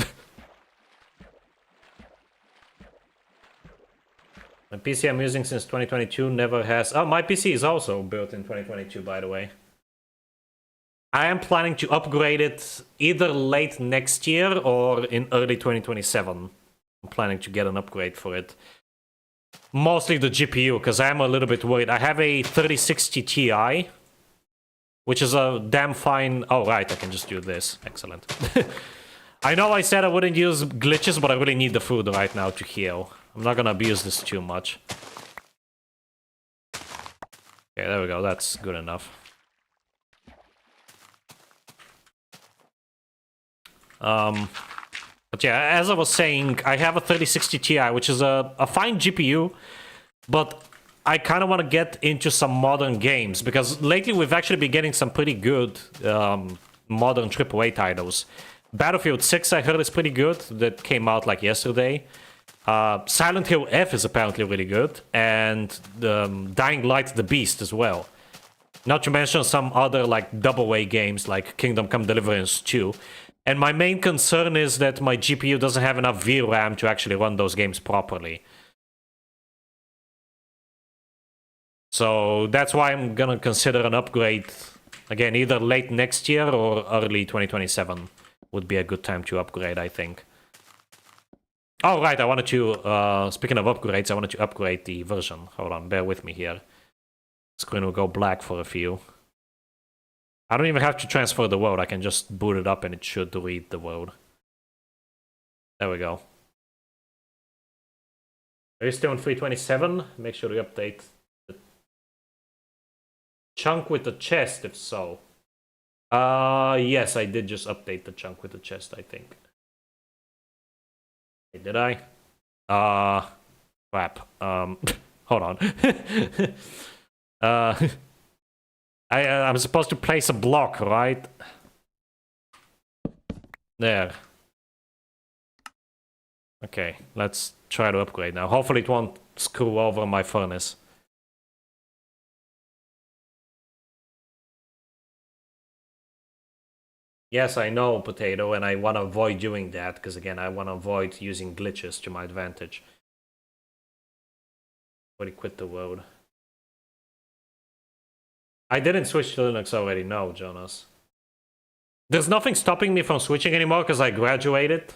The PC I'm using since 2022 never has... Oh, my PC is also built in 2022, by the way. I am planning to upgrade it either late next year or in early 2027. I'm planning to get an upgrade for it. Mostly the GPU, because I'm a little bit worried. I have a 3060 Ti, which is a damn fine... Oh, right, I can just do this. Excellent. I know I said I wouldn't use glitches, but I really need the food right now to heal. I'm not gonna abuse this too much. Okay, there we go. That's good enough. But yeah, as I was saying, I have a 3060 Ti, which is a fine GPU, but I kind of want to get into some modern games, because lately we've actually been getting some pretty good modern AAA titles. Battlefield 6, I heard, is pretty good. That came out like yesterday. Silent Hill F is apparently really good, and Dying Light the Beast as well. Not to mention some other like AA games like Kingdom Come Deliverance 2. And my main concern is that my GPU doesn't have enough VRAM to actually run those games properly. So that's why I'm gonna consider an upgrade, again, either late next year or early 2027 would be a good time to upgrade, I think. Oh, right, I wanted to, speaking of upgrades, I wanted to upgrade the version. Hold on, bear with me here. Screen will go black for a few. I don't even have to transfer the world, I can just boot it up and it should read the world. There we go. Are you still on 327? Make sure to update the chunk with the chest, if so. Yes, I did just update the chunk with the chest, I think. Hey, did I? Crap. Hold on. I'm supposed to place a block, right? There. Okay, let's try to upgrade now. Hopefully it won't screw over my furnace. Yes, I know, Potato, and I want to avoid doing that, because again, I want to avoid using glitches to my advantage. Already quit the world. I didn't switch to Linux already, no, Jonas. There's nothing stopping me from switching anymore, because I graduated.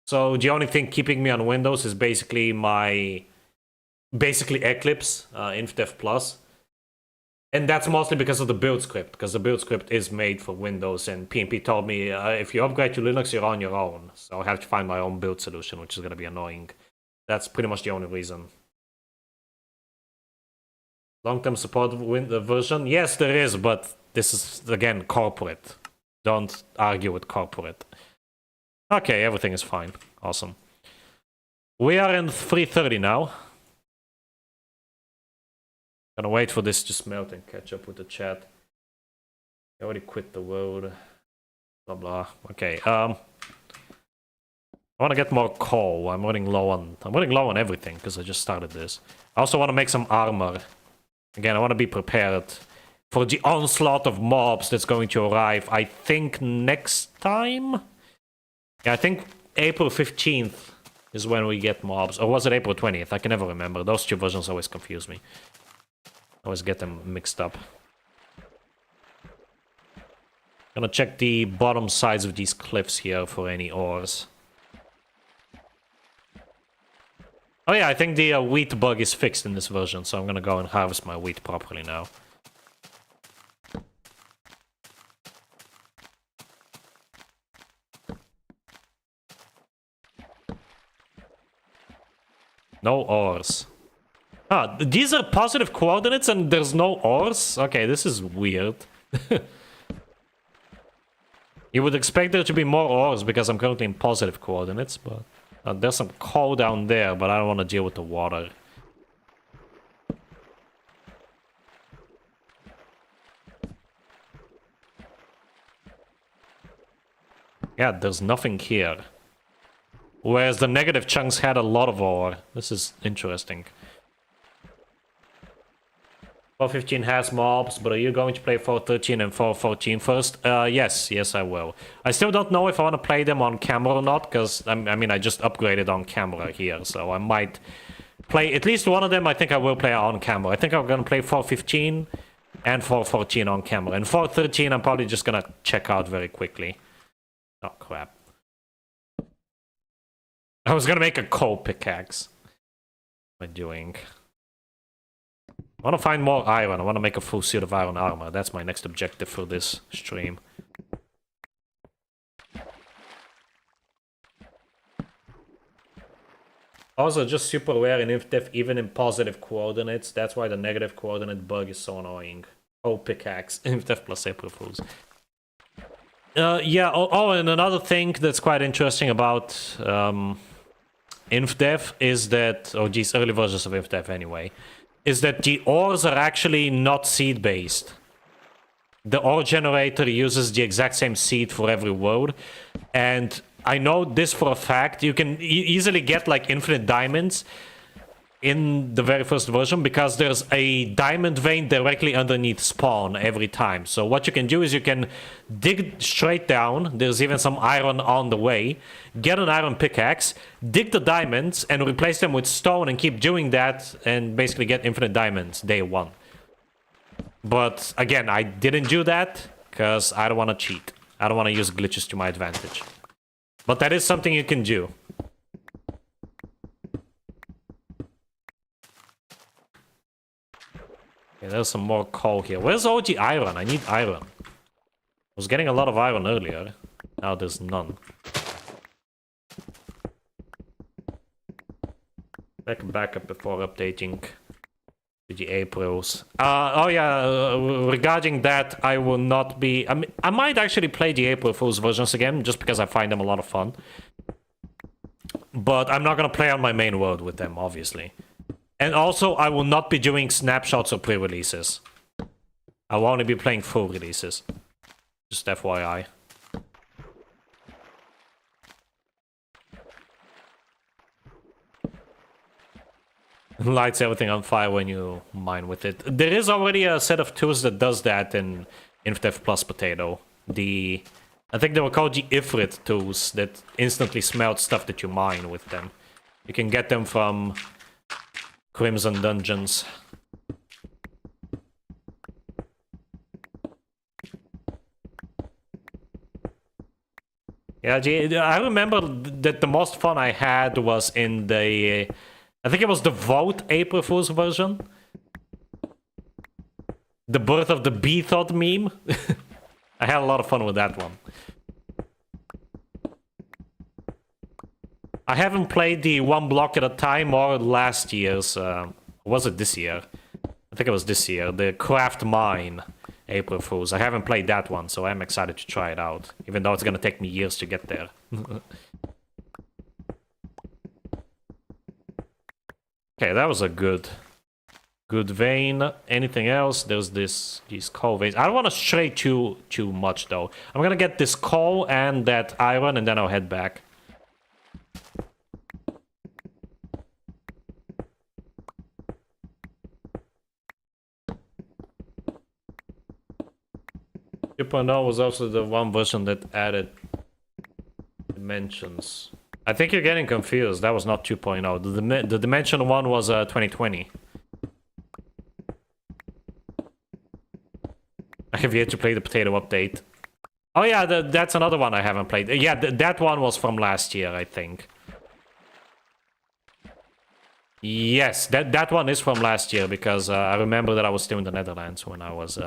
So the only thing keeping me on Windows is basically Eclipse, InfDev Plus. And that's mostly because of the build script, because the build script is made for Windows, and PNP told me if you upgrade to Linux, you're on your own. So I have to find my own build solution, which is going to be annoying. That's pretty much the only reason. Long-term support version? Yes, there is, but this is, again, corporate. Don't argue with corporate. Okay, everything is fine. Awesome. We are in 3:30 now. Gonna wait for this to smelt and catch up with the chat. I already quit the world. Blah blah. Okay. I want to get more coal. I'm running low on everything because I just started this. I also want to make some armor. Again, I want to be prepared for the onslaught of mobs that's going to arrive. I think next time. Yeah, I think April 15th is when we get mobs, or was it April 20th? I can never remember. Those two versions always confuse me. I always get them mixed up. Gonna check the bottom sides of these cliffs here for any ores. Oh yeah, I think the wheat bug is fixed in this version, so I'm gonna go and harvest my wheat properly now. No ores. Ah, these are positive coordinates and there's no ores? Okay, this is weird. You would expect there to be more ores because I'm currently in positive coordinates, but... there's some coal down there, but I don't want to deal with the water. Yeah, there's nothing here. Whereas the negative chunks had a lot of ore. This is interesting. 415 has mobs, but are you going to play 413 and 414 first? Yes, I will. I still don't know if I want to play them on camera or not, because, I mean, I just upgraded on camera here, so I might play at least one of them. I think I will play on camera. I think I'm going to play 415 and 414 on camera. And 413 I'm probably just going to check out very quickly. Oh, crap. I was going to make a coal pickaxe. What am I doing? I want to find more iron. I want to make a full suit of iron armor. That's my next objective for this stream. Also, just super rare in InfDev, even in positive coordinates. That's why the negative coordinate bug is so annoying. Oh, pickaxe. InfDev plus April Fools. Yeah. Oh, and another thing that's quite interesting about InfDev is that, oh geez, early versions of InfDev anyway, is that the ores are actually not seed based. The ore generator uses the exact same seed for every world, and I know this for a fact. You can easily get like infinite diamonds in the very first version because there's a diamond vein directly underneath spawn every time. So what you can do is you can dig straight down. There's even some iron on the way. Get an iron pickaxe, dig the diamonds, and replace them with stone, and keep doing that, and basically get infinite diamonds day one. But again, I didn't do that because I don't want to cheat. I don't want to use glitches to my advantage. But that is something you can do. Okay, there's some more coal here. Where's all the iron? I need iron. I was getting a lot of iron earlier. Now there's none. Back up before updating to the Aprils. Oh yeah, regarding that, I will not be... I might actually play the April Fool's versions again, just because I find them a lot of fun. But I'm not gonna play on my main world with them, obviously. And also, I will not be doing snapshots or pre-releases. I will only be playing full releases. Just FYI. Lights everything on fire when you mine with it. There is already a set of tools that does that in InfDev Plus Potato. I think they were called the Ifrit tools that instantly smelt stuff that you mine with them. You can get them from Crimson Dungeons. Yeah, I remember that the most fun I had was in the... I think it was the Vote April Fool's version. The birth of the bee thought meme. I had a lot of fun with that one. I haven't played the one block at a time or last year's, was it this year? I think it was this year, the Craft Mine April Fools. I haven't played that one, so I'm excited to try it out, even though it's gonna take me years to get there. Okay, that was a good vein. Anything else? There's these coal veins. I don't want to stray too much though. I'm gonna get this coal and that iron, and then I'll head back. Was also the one version that added dimensions. I think you're getting confused. That was not 2.0. The Dimension 1 was 2020. I have yet to play the potato update. Oh yeah, that's another one I haven't played. Yeah, that one was from last year, I think. Yes, that one is from last year, because I remember that I was still in the Netherlands when I was...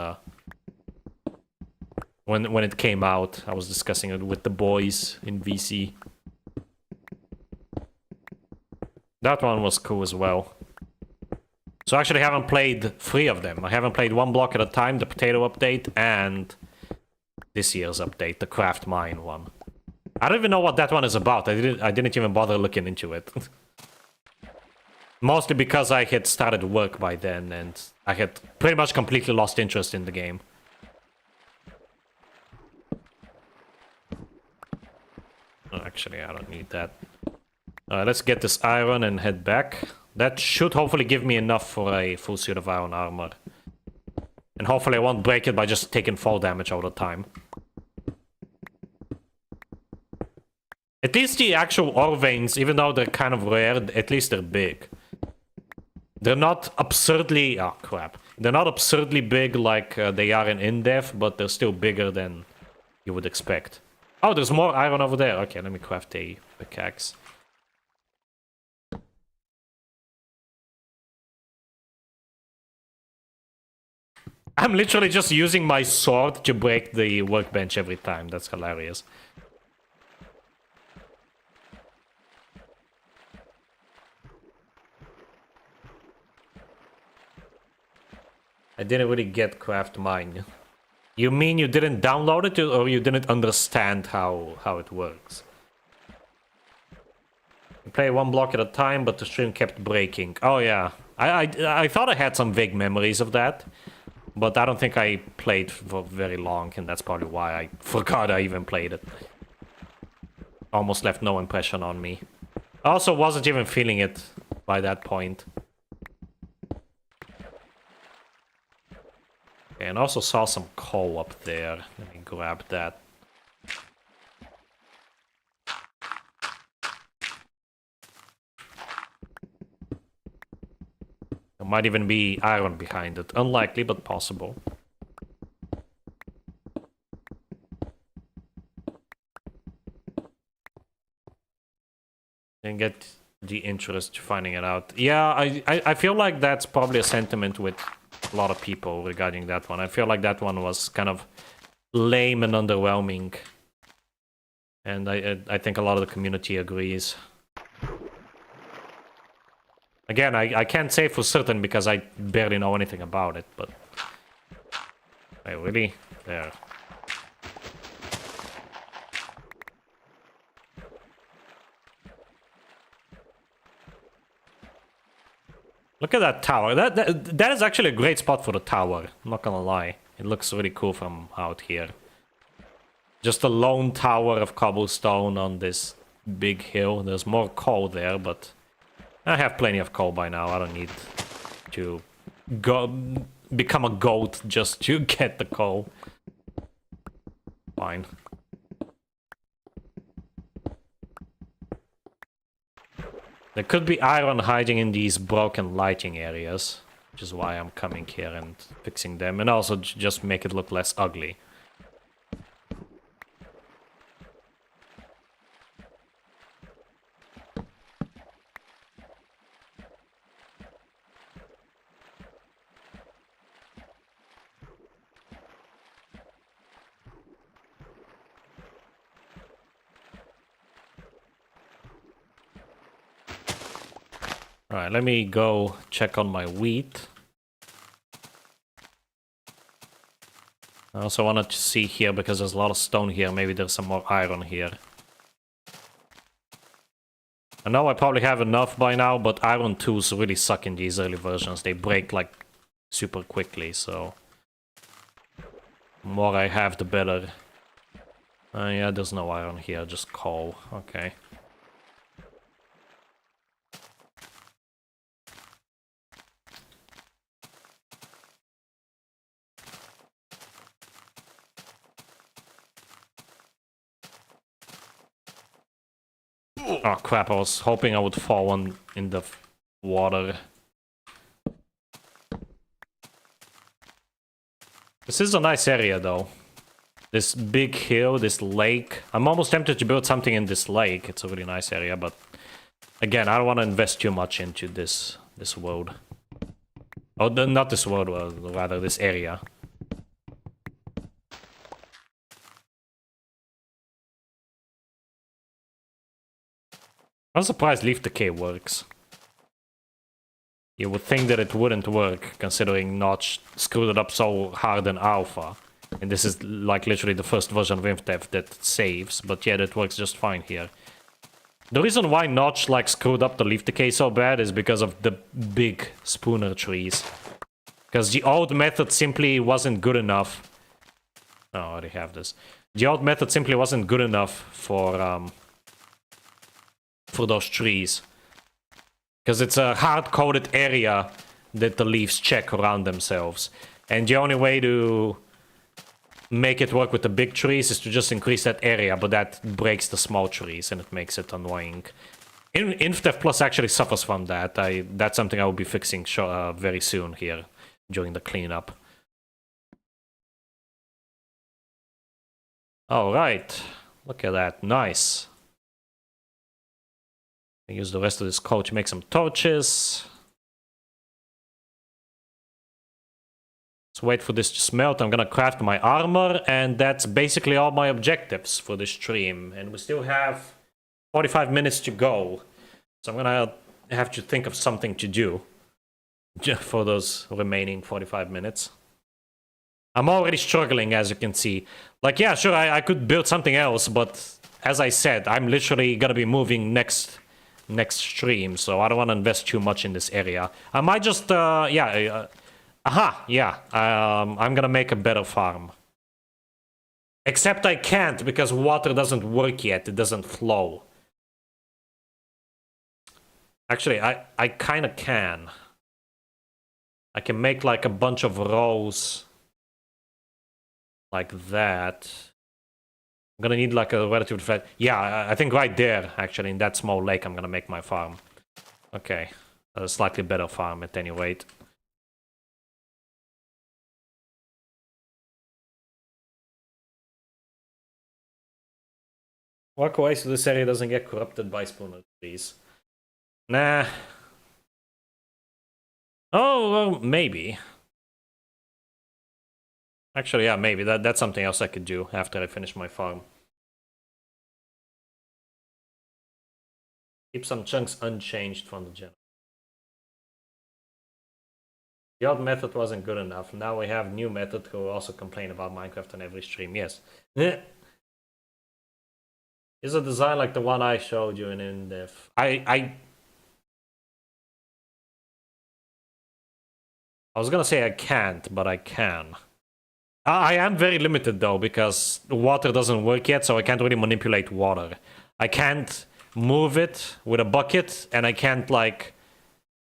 When it came out. I was discussing it with the boys in VC. That one was cool as well. So I actually haven't played 3 of them. I haven't played one block at a time, the potato update, and this year's update, the Craft Mine one. I don't even know what that one is about. I didn't even bother looking into it. Mostly because I had started work by then, and I had pretty much completely lost interest in the game. Actually, I don't need that. Let's get this iron and head back. That should hopefully give me enough for a full suit of iron armor. And hopefully I won't break it by just taking fall damage all the time. At least the actual ore veins, even though they're kind of rare, at least they're big. They're not absurdly... Oh, crap. They're not absurdly big like they are in InDev, but they're still bigger than you would expect. Oh, there's more iron over there. Okay, let me craft a pickaxe. I'm literally just using my sword to break the workbench every time. That's hilarious. I didn't really get Craft Mine. You mean you didn't download it, or you didn't understand how it works? You play one block at a time, but the stream kept breaking. Oh yeah, I thought I had some vague memories of that, but I don't think I played for very long, and that's probably why I forgot I even played it. Almost left no impression on me. I also wasn't even feeling it by that point. Okay, and also saw some coal up there. Let me grab that. There might even be iron behind it. Unlikely, but possible. And get the interest finding it out. Yeah, I feel like that's probably a sentiment with a lot of people regarding that one. I feel like that one was kind of lame and underwhelming. And I think a lot of the community agrees. Again, I can't say for certain because I barely know anything about it, but... Wait, really? There. Look at that tower. That is actually a great spot for the tower. I'm not gonna lie. It looks really cool from out here. Just a lone tower of cobblestone on this big hill. There's more coal there, but I have plenty of coal by now. I don't need to become a goat just to get the coal. Fine. There could be iron hiding in these broken lighting areas, which is why I'm coming here and fixing them, and also just make it look less ugly. Alright, let me go check on my wheat. I also wanted to see here, because there's a lot of stone here, maybe there's some more iron here. I know I probably have enough by now, but iron tools really suck in these early versions. They break like super quickly, so... the more I have, the better. Yeah, there's no iron here, just coal. Okay. Oh crap, I was hoping I would fall in the water. This is a nice area though. This big hill, this lake. I'm almost tempted to build something in this lake. It's a really nice area, but again, I don't want to invest too much into this world. Oh, not this world, rather this area. I'm surprised leaf decay works. You would think that it wouldn't work, considering Notch screwed it up so hard in Alpha. And this is like literally the first version of InfDev that saves, but yet it works just fine here. The reason why Notch like screwed up the leaf decay so bad is because of the big spooner trees. Because the old method simply wasn't good enough. Oh, I already have this. The old method simply wasn't good enough for those trees. Because it's a hard-coded area that the leaves check around themselves. And the only way to make it work with the big trees is to just increase that area, but that breaks the small trees and it makes it annoying. InfDev Plus actually suffers from that. That's something I will be fixing very soon here during the cleanup. Alright, look at that, nice. Use the rest of this coal to make some torches. Let's wait for this to smelt. I'm gonna craft my armor, and that's basically all my objectives for this stream. And we still have 45 minutes to go, so I'm gonna have to think of something to do for those remaining 45 minutes. I'm already struggling, as you can see. Like, yeah, sure, I could build something else, but as I said, I'm literally gonna be moving next stream, so I don't want to invest too much in this area. I might just, yeah, I'm gonna make a better farm. Except I can't, because water doesn't work yet, it doesn't flow. Actually, I kinda can. I can make like a bunch of rows like that. I'm gonna need like a relatively flat... Yeah, I think right there, actually, in that small lake, I'm gonna make my farm. Okay, a slightly better farm at any rate. Walk away so this area doesn't get corrupted by spooner, please. Nah. Oh, well, maybe. Actually, yeah, maybe. That's something else I could do after I finish my farm. Keep some chunks unchanged from the gen. The old method wasn't good enough. Now we have new method who also complain about Minecraft on every stream. Yes. Is a design like the one I showed you in depth? I was gonna say I can't, but I can. I am very limited though, because water doesn't work yet, so I can't really manipulate water. I can't move it with a bucket, and I can't like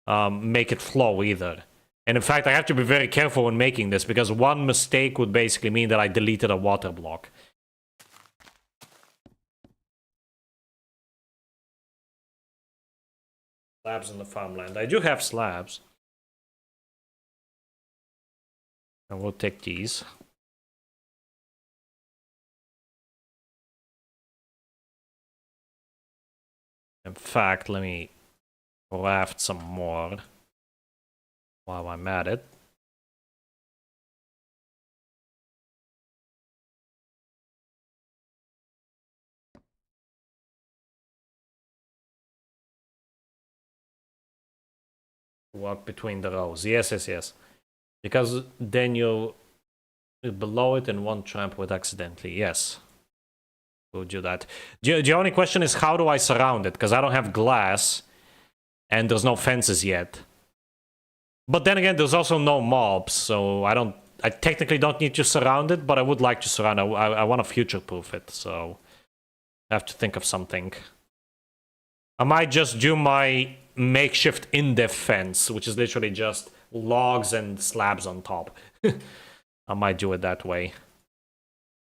make it flow either. And in fact, I have to be very careful when making this, because one mistake would basically mean that I deleted a water block. Slabs in the farmland. I do have slabs. And we'll take these. In fact, let me craft some more while I'm at it. Walk between the rows. Yes, yes, yes. Because then you'll below it and won't trample it accidentally. Yes. We'll do that. The only question is, how do I surround it? Because I don't have glass and there's no fences yet. But then again, there's also no mobs, so I technically don't need to surround it, but I would like to surround it. I want to future-proof it, so I have to think of something. I might just do my makeshift in-depth fence, which is literally just logs and slabs on top. I might do it that way.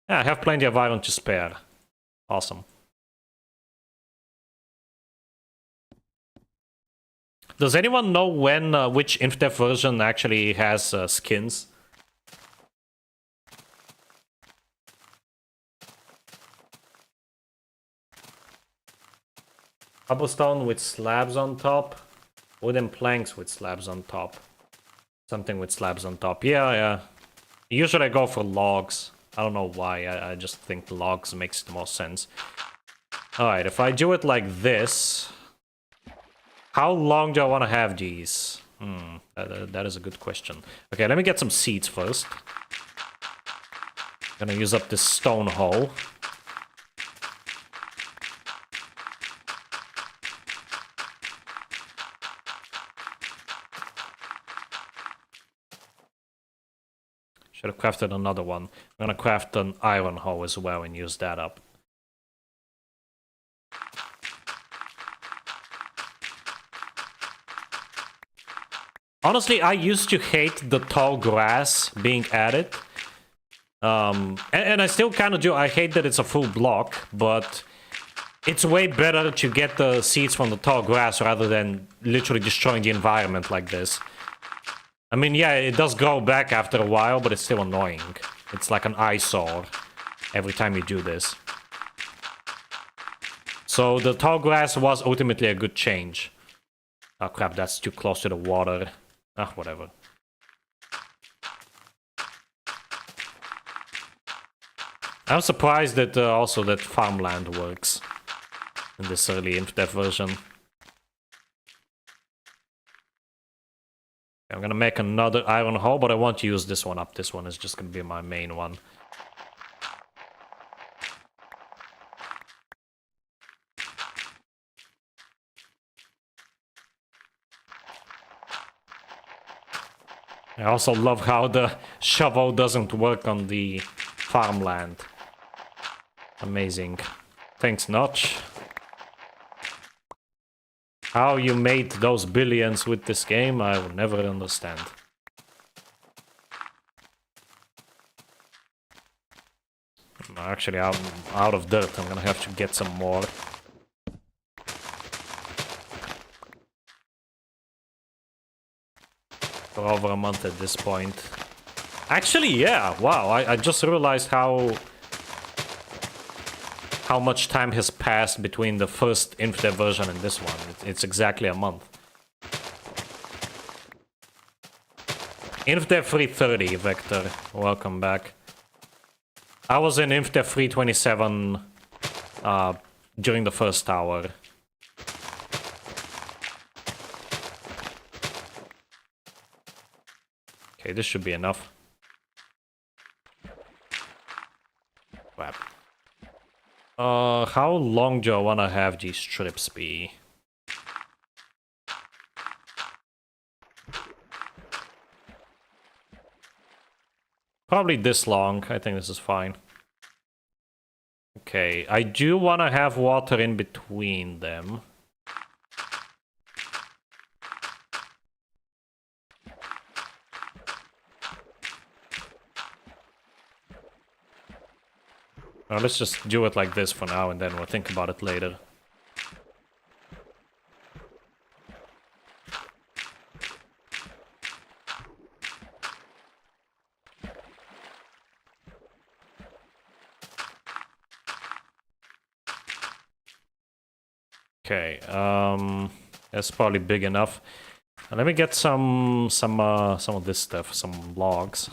Yeah, I have plenty of iron to spare. Awesome. Does anyone know when which InfDev version actually has skins? Cobblestone with slabs on top. Wooden planks with slabs on top. Something with slabs on top. Yeah, yeah. Usually I go for logs. I don't know why. I just think logs makes the most sense. Alright, if I do it like this... How long do I want to have these? That is a good question. Okay, let me get some seeds first. Gonna use up this stone hole. Should have crafted another one. I'm gonna craft an iron hoe as well and use that up. Honestly, I used to hate the tall grass being added. And I still kind of do. I hate that it's a full block, but it's way better to get the seeds from the tall grass rather than literally destroying the environment like this. I mean, yeah, it does grow back after a while, but it's still annoying. It's like an eyesore every time you do this. So the tall grass was ultimately a good change. Oh crap, that's too close to the water. Ah, whatever. I'm surprised that also that farmland works in this early InfDev version. I'm gonna make another iron hoe, but I won't use this one up. This one is just gonna be my main one. I also love how the shovel doesn't work on the farmland. Amazing. Thanks, Notch. How you made those billions with this game, I will never understand. Actually, I'm out of dirt. I'm gonna have to get some more. For over a month at this point. Actually, yeah. Wow, I just realized how much time has passed between the first InfDev version and this one. It's exactly a month. InfDev 330, Vector. Welcome back. I was in InfDev 327 during the first hour. Okay, this should be enough. Crap. How long do I want to have these strips be? Probably this long. I think this is fine. Okay, I do want to have water in between them. Let's just do it like this for now, and then we'll think about it later. Okay, that's probably big enough. Let me get some of this stuff, some logs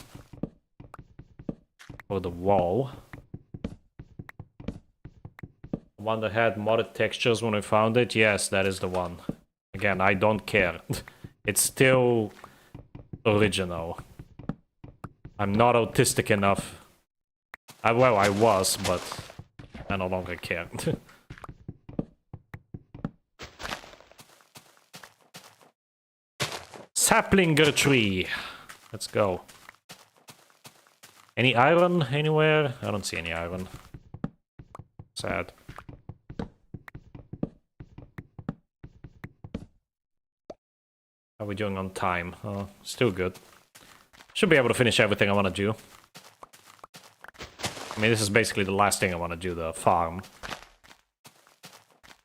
for the wall. One that had modded textures when we found it? Yes, that is the one. Again, I don't care. It's still original. I'm not autistic enough. Well, I was, but I no longer care. Saplinger tree. Let's go. Any iron anywhere? I don't see any iron. Sad. How are we doing on time? Still good. Should be able to finish everything I want to do. I mean, this is basically the last thing I want to do, the farm.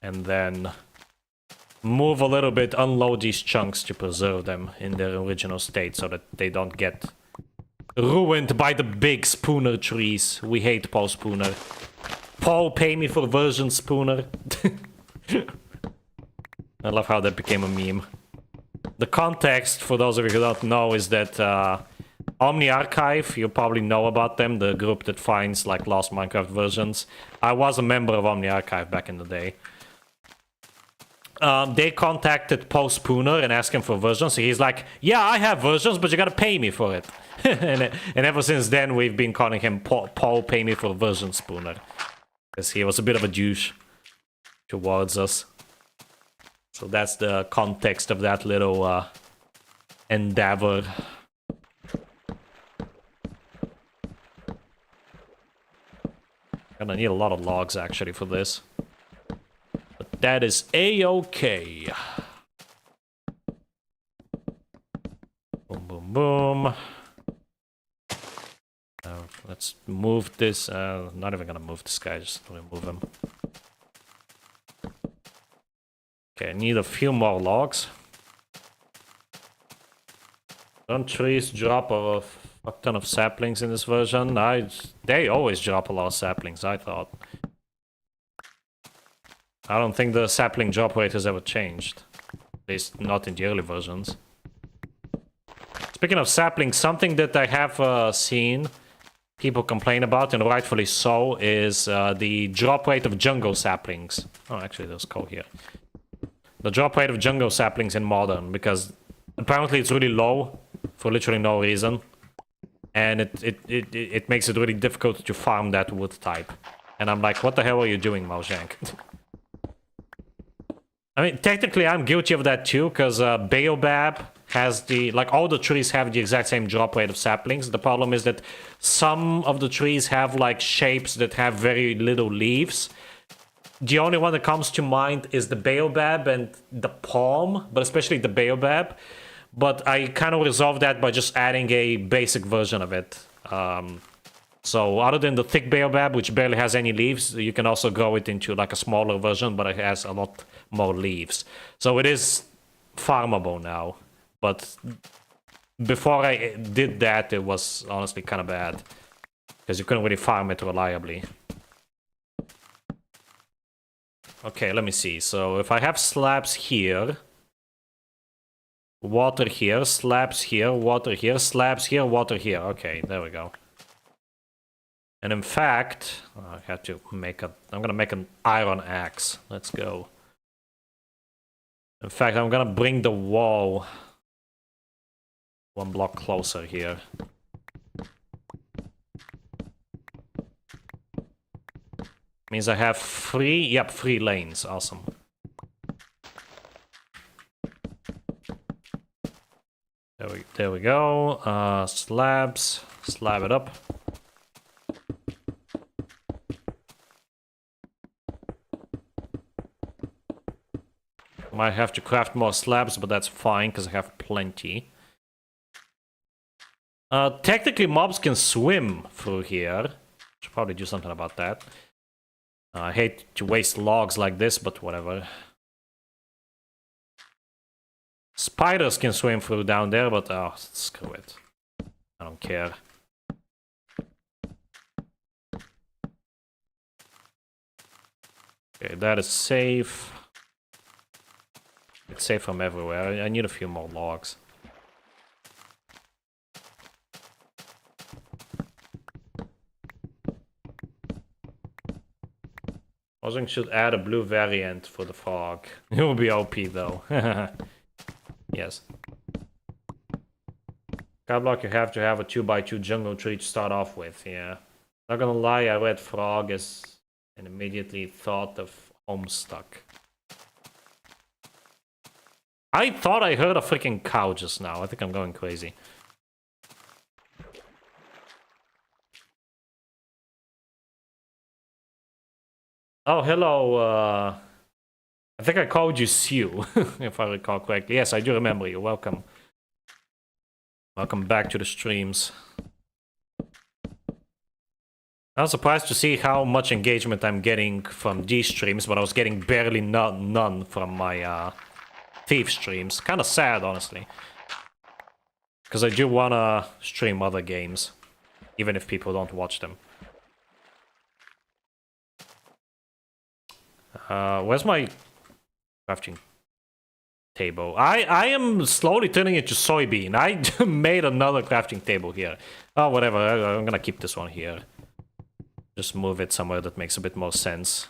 And then move a little bit, unload these chunks to preserve them in their original state so that they don't get ruined by the big spooner trees. We hate Paul Spooner. Paul, pay me for version Spooner. I love how that became a meme. The context, for those of you who don't know, is that Omni Archive, you probably know about them, the group that finds like lost Minecraft versions. I was a member of Omni Archive back in the day. They contacted Paul Spooner and asked him for versions. So he's like, yeah, I have versions, but you gotta pay me for it. and ever since then, we've been calling him Paul pay me for version Spooner. Because he was a bit of a douche towards us. So that's the context of that little endeavor. Gonna need a lot of logs actually for this. But that is a-okay. Boom, boom, boom. Let's move this. Not even gonna move this guy, just remove him. Okay, I need a few more logs. Don't trees drop a fuck ton of saplings in this version? They always drop a lot of saplings, I thought. I don't think the sapling drop rate has ever changed. At least not in the early versions. Speaking of saplings, something that I have seen people complain about, and rightfully so, is the drop rate of jungle saplings. Oh, actually, there's coal here. The drop rate of jungle saplings in Modern, because apparently it's really low for literally no reason. And it makes it really difficult to farm that wood type. And I'm like, what the hell are you doing, Mojang? I mean, technically I'm guilty of that too, because Baobab has the... Like, all the trees have the exact same drop rate of saplings. The problem is that some of the trees have, like, shapes that have very little leaves. The only one that comes to mind is the Baobab and the palm, but especially the Baobab. But I kind of resolved that by just adding a basic version of it. So other than the thick Baobab, which barely has any leaves, you can also grow it into like a smaller version, but it has a lot more leaves. So it is farmable now. But before I did that, it was honestly kind of bad. Because you couldn't really farm it reliably. Okay, let me see. So if I have slabs here... Water here, slabs here, water here, slabs here, water here. Okay, there we go. And in fact, I had to make a... I'm gonna make an iron axe. Let's go. In fact, I'm gonna bring the wall one block closer here. Means I have three lanes. Awesome. There we go. Slabs. Slab it up. Might have to craft more slabs, but that's fine, because I have plenty. Technically, mobs can swim through here. Should probably do something about that. I hate to waste logs like this, but whatever. Spiders can swim through down there, but oh, screw it. I don't care. Okay, that is safe. It's safe from everywhere. I need a few more logs. Mojang should add a blue variant for the frog. It will be OP though. Yes. Skyblock, you have to have a 2x2 jungle tree to start off with, yeah. Not gonna lie, I read frog as and immediately thought of Homestuck. I thought I heard a freaking cow just now. I think I'm going crazy. Oh, hello, I think I called you Sue, if I recall correctly. Yes, I do remember you. Welcome. Welcome back to the streams. I was surprised to see how much engagement I'm getting from these streams, but I was getting barely none from my Thief streams. Kind of sad, honestly. Because I do want to stream other games, even if people don't watch them. Where's my crafting table? I am slowly turning into soybean. I made another crafting table here. Oh, whatever. I'm gonna keep this one here. Just move it somewhere that makes a bit more sense.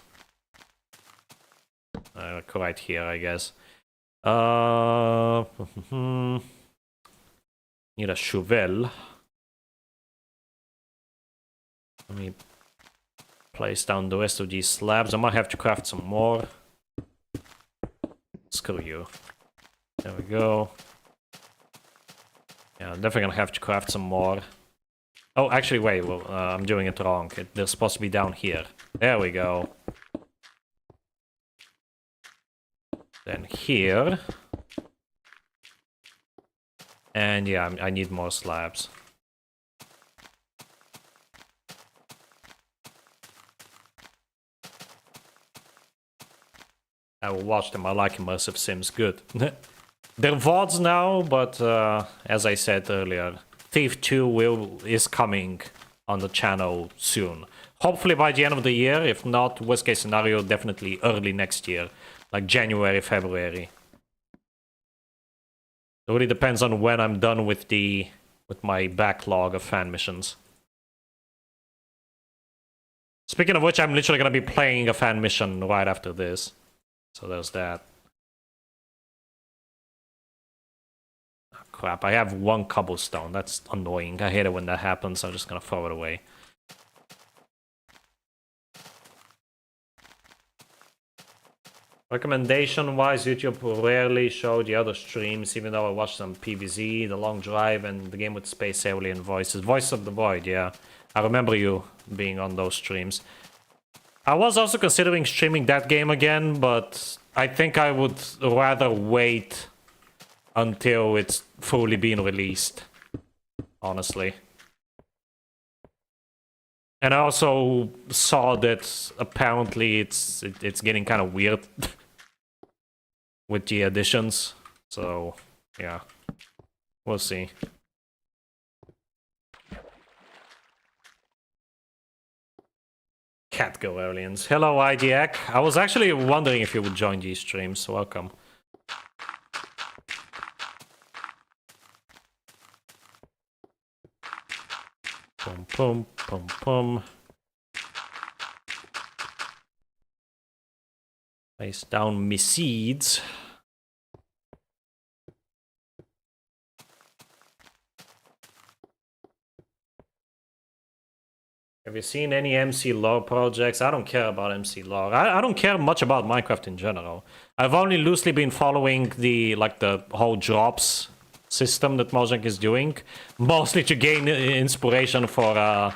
Right here, I guess. Need a shovel. Let me place down the rest of these slabs. I might have to craft some more. Screw you. There we go. Yeah, I'm definitely gonna have to craft some more. Oh, actually, wait. Well, I'm doing it wrong. They're supposed to be down here. There we go. Then here. And yeah, I need more slabs. I will watch them. I like immersive sims. Good. They're VODs now, but as I said earlier, Thief 2 is coming on the channel soon. Hopefully by the end of the year. If not, worst case scenario, definitely early next year. Like January, February. It really depends on when I'm done with my backlog of fan missions. Speaking of which, I'm literally gonna be playing a fan mission right after this. So there's that. crap. I have 1 cobblestone. That's annoying. I hate it when that happens. I'm just gonna throw it away. Recommendation-wise, YouTube rarely showed the other streams, even though I watched some PvZ, The Long Drive, and the game with Space Alien Voices. Voice of the Void, yeah. I remember you being on those streams. I was also considering streaming that game again, but I think I would rather wait until it's fully been released, honestly. And I also saw that apparently it's getting kind of weird with the additions, so yeah, we'll see. Catgo aliens. Hello, IDAC. I was actually wondering if you would join these streams. Welcome. Pum pum pum pum. Place down me seeds. Have you seen any MC lore projects? I don't care about MC lore. I don't care much about Minecraft in general. I've only loosely been following the whole drops system that Mojang is doing, mostly to gain inspiration for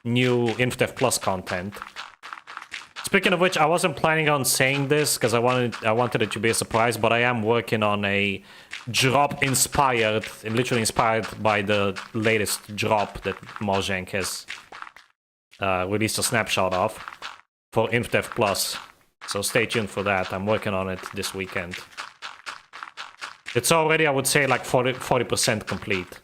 new InfDev Plus content. Speaking of which, I wasn't planning on saying this because I wanted it to be a surprise, but I am working on a drop inspired, literally inspired by the latest drop that Mojang has released a snapshot of for InfDev Plus. So stay tuned for that. I'm working on it this weekend. It's already, I would say, like 40% complete.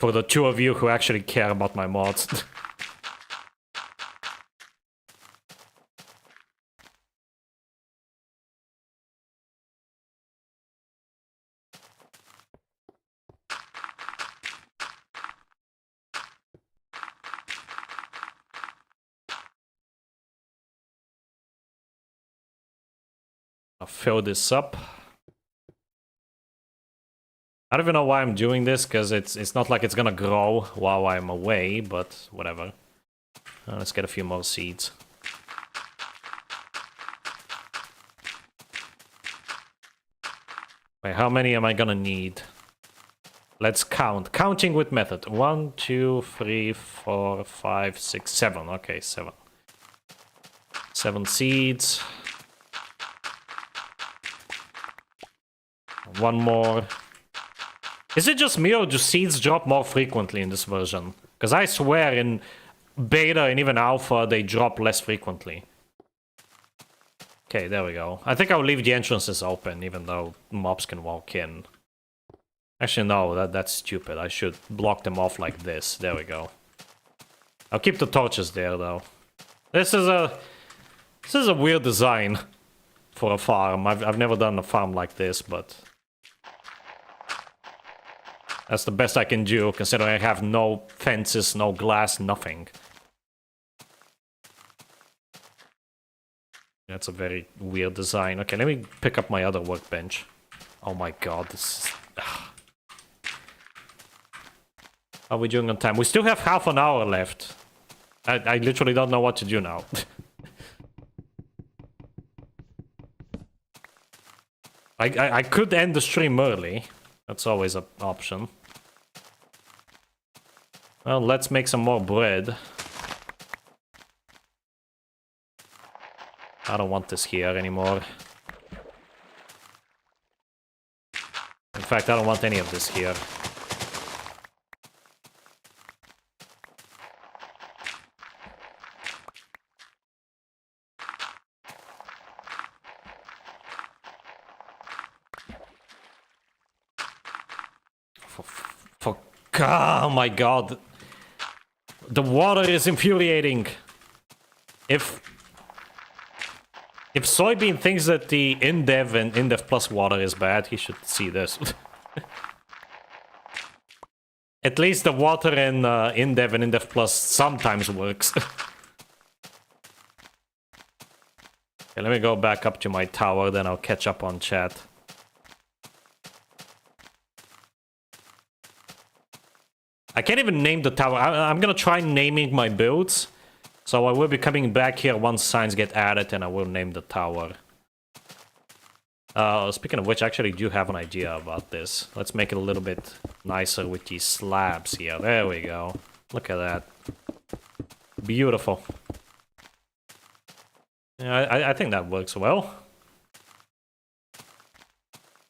For the 2 of you who actually care about my mods. I'll fill this up. I don't even know why I'm doing this, because it's not like it's gonna grow while I'm away, but whatever. Let's get a few more seeds. Wait, how many am I gonna need? Let's count. Counting with method. 1, 2, 3, 4, 5, 6, 7. Okay, 7. 7 seeds. 1 more. Is it just me or do seeds drop more frequently in this version? Because I swear in beta and even alpha they drop less frequently. Okay, there we go. I think I'll leave the entrances open even though mobs can walk in. Actually no, that's stupid. I should block them off like this. There we go. I'll keep the torches there though. This is a weird design for a farm. I've never done a farm like this, but that's the best I can do, considering I have no fences, no glass, nothing. That's a very weird design. Okay, let me pick up my other workbench. Oh my god, this is... How are we doing on time? We still have half an hour left. I literally don't know what to do now. I could end the stream early. That's always an option. Well, let's make some more bread. I don't want this here anymore. In fact, I don't want any of this here. Oh my god. The water is infuriating. If Soybean thinks that the InDev and InDev Plus water is bad, he should see this. At least the water in InDev and InDev Plus sometimes works. Okay, let me go back up to my tower, then I'll catch up on chat. I can't even name the tower. I'm gonna try naming my builds. So I will be coming back here once signs get added, and I will name the tower. Speaking of which, I actually do have an idea about this. Let's make it a little bit nicer with these slabs here. There we go. Look at that. Beautiful. Yeah, I think that works well.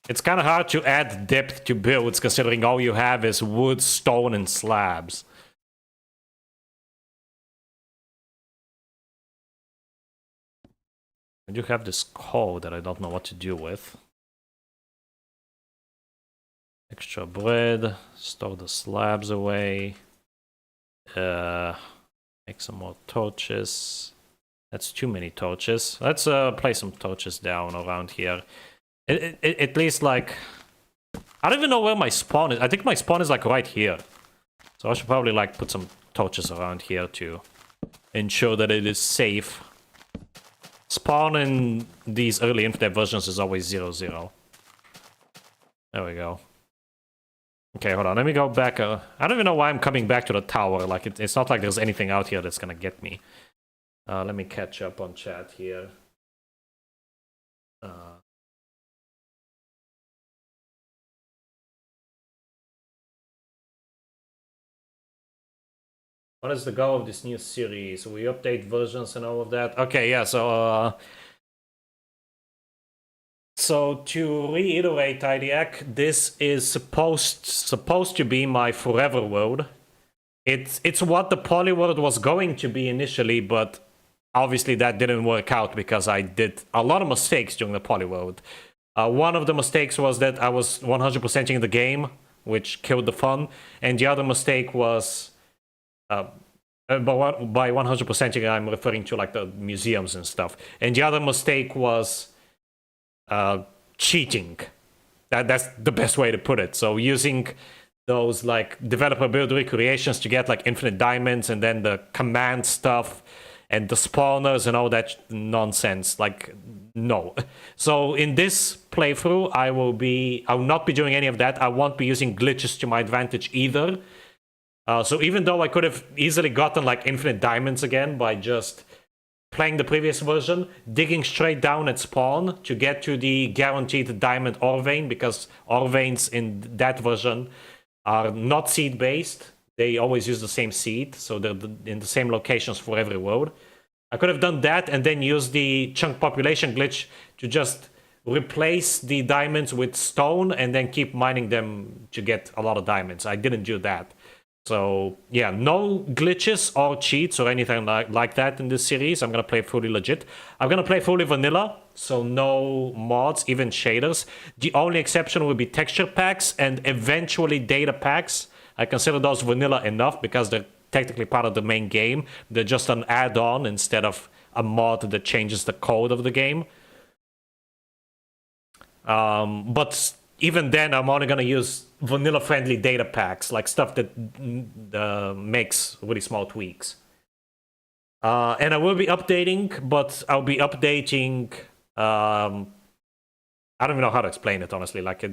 It's kind of hard to add depth to builds, considering all you have is wood, stone, and slabs. I do have this coal that I don't know what to do with. Extra bread, store the slabs away. Make some more torches. That's too many torches. Let's place some torches down around here. At least, like, I don't even know where my spawn is. I think my spawn is like right here. So I should probably like put some torches around here to ensure that it is safe. Spawn in these early Infinite versions is always 0-0. There we go. Okay, hold on. Let me go back. I don't even know why I'm coming back to the tower. Like, it's not like there's anything out here that's gonna get me. Let me catch up on chat here. What is the goal of this new series? We update versions and all of that? Okay, yeah, so to reiterate, IDIAC, this is supposed to be my forever world. It's what the poly world was going to be initially, but obviously that didn't work out because I did a lot of mistakes during the poly world. One of the mistakes was that I was 100%ing the game, which killed the fun, and the other mistake was by 100%ing, I'm referring to like the museums and stuff. And the other mistake was cheating. That's the best way to put it. So using those like developer build recreations to get like infinite diamonds, and then the command stuff and the spawners and all that nonsense. Like, no. So in this playthrough, I will not be doing any of that. I won't be using glitches to my advantage either. So even though I could have easily gotten like infinite diamonds again by just playing the previous version, digging straight down at spawn to get to the guaranteed diamond ore vein, because ore veins in that version are not seed based. They always use the same seed, so they're in the same locations for every world. I could have done that and then use the chunk population glitch to just replace the diamonds with stone and then keep mining them to get a lot of diamonds. I didn't do that. So yeah, no glitches or cheats or anything like that in this series. I'm gonna play fully legit. I'm gonna play fully vanilla, so no mods, even shaders. The only exception will be texture packs and eventually data packs. I consider those vanilla enough because they're technically part of the main game. They're just an add-on instead of a mod that changes the code of the game. But even then, I'm only gonna use vanilla-friendly data packs, like stuff that makes really small tweaks. And I will be updating, but I'll be updating. I don't even know how to explain it, honestly. Like,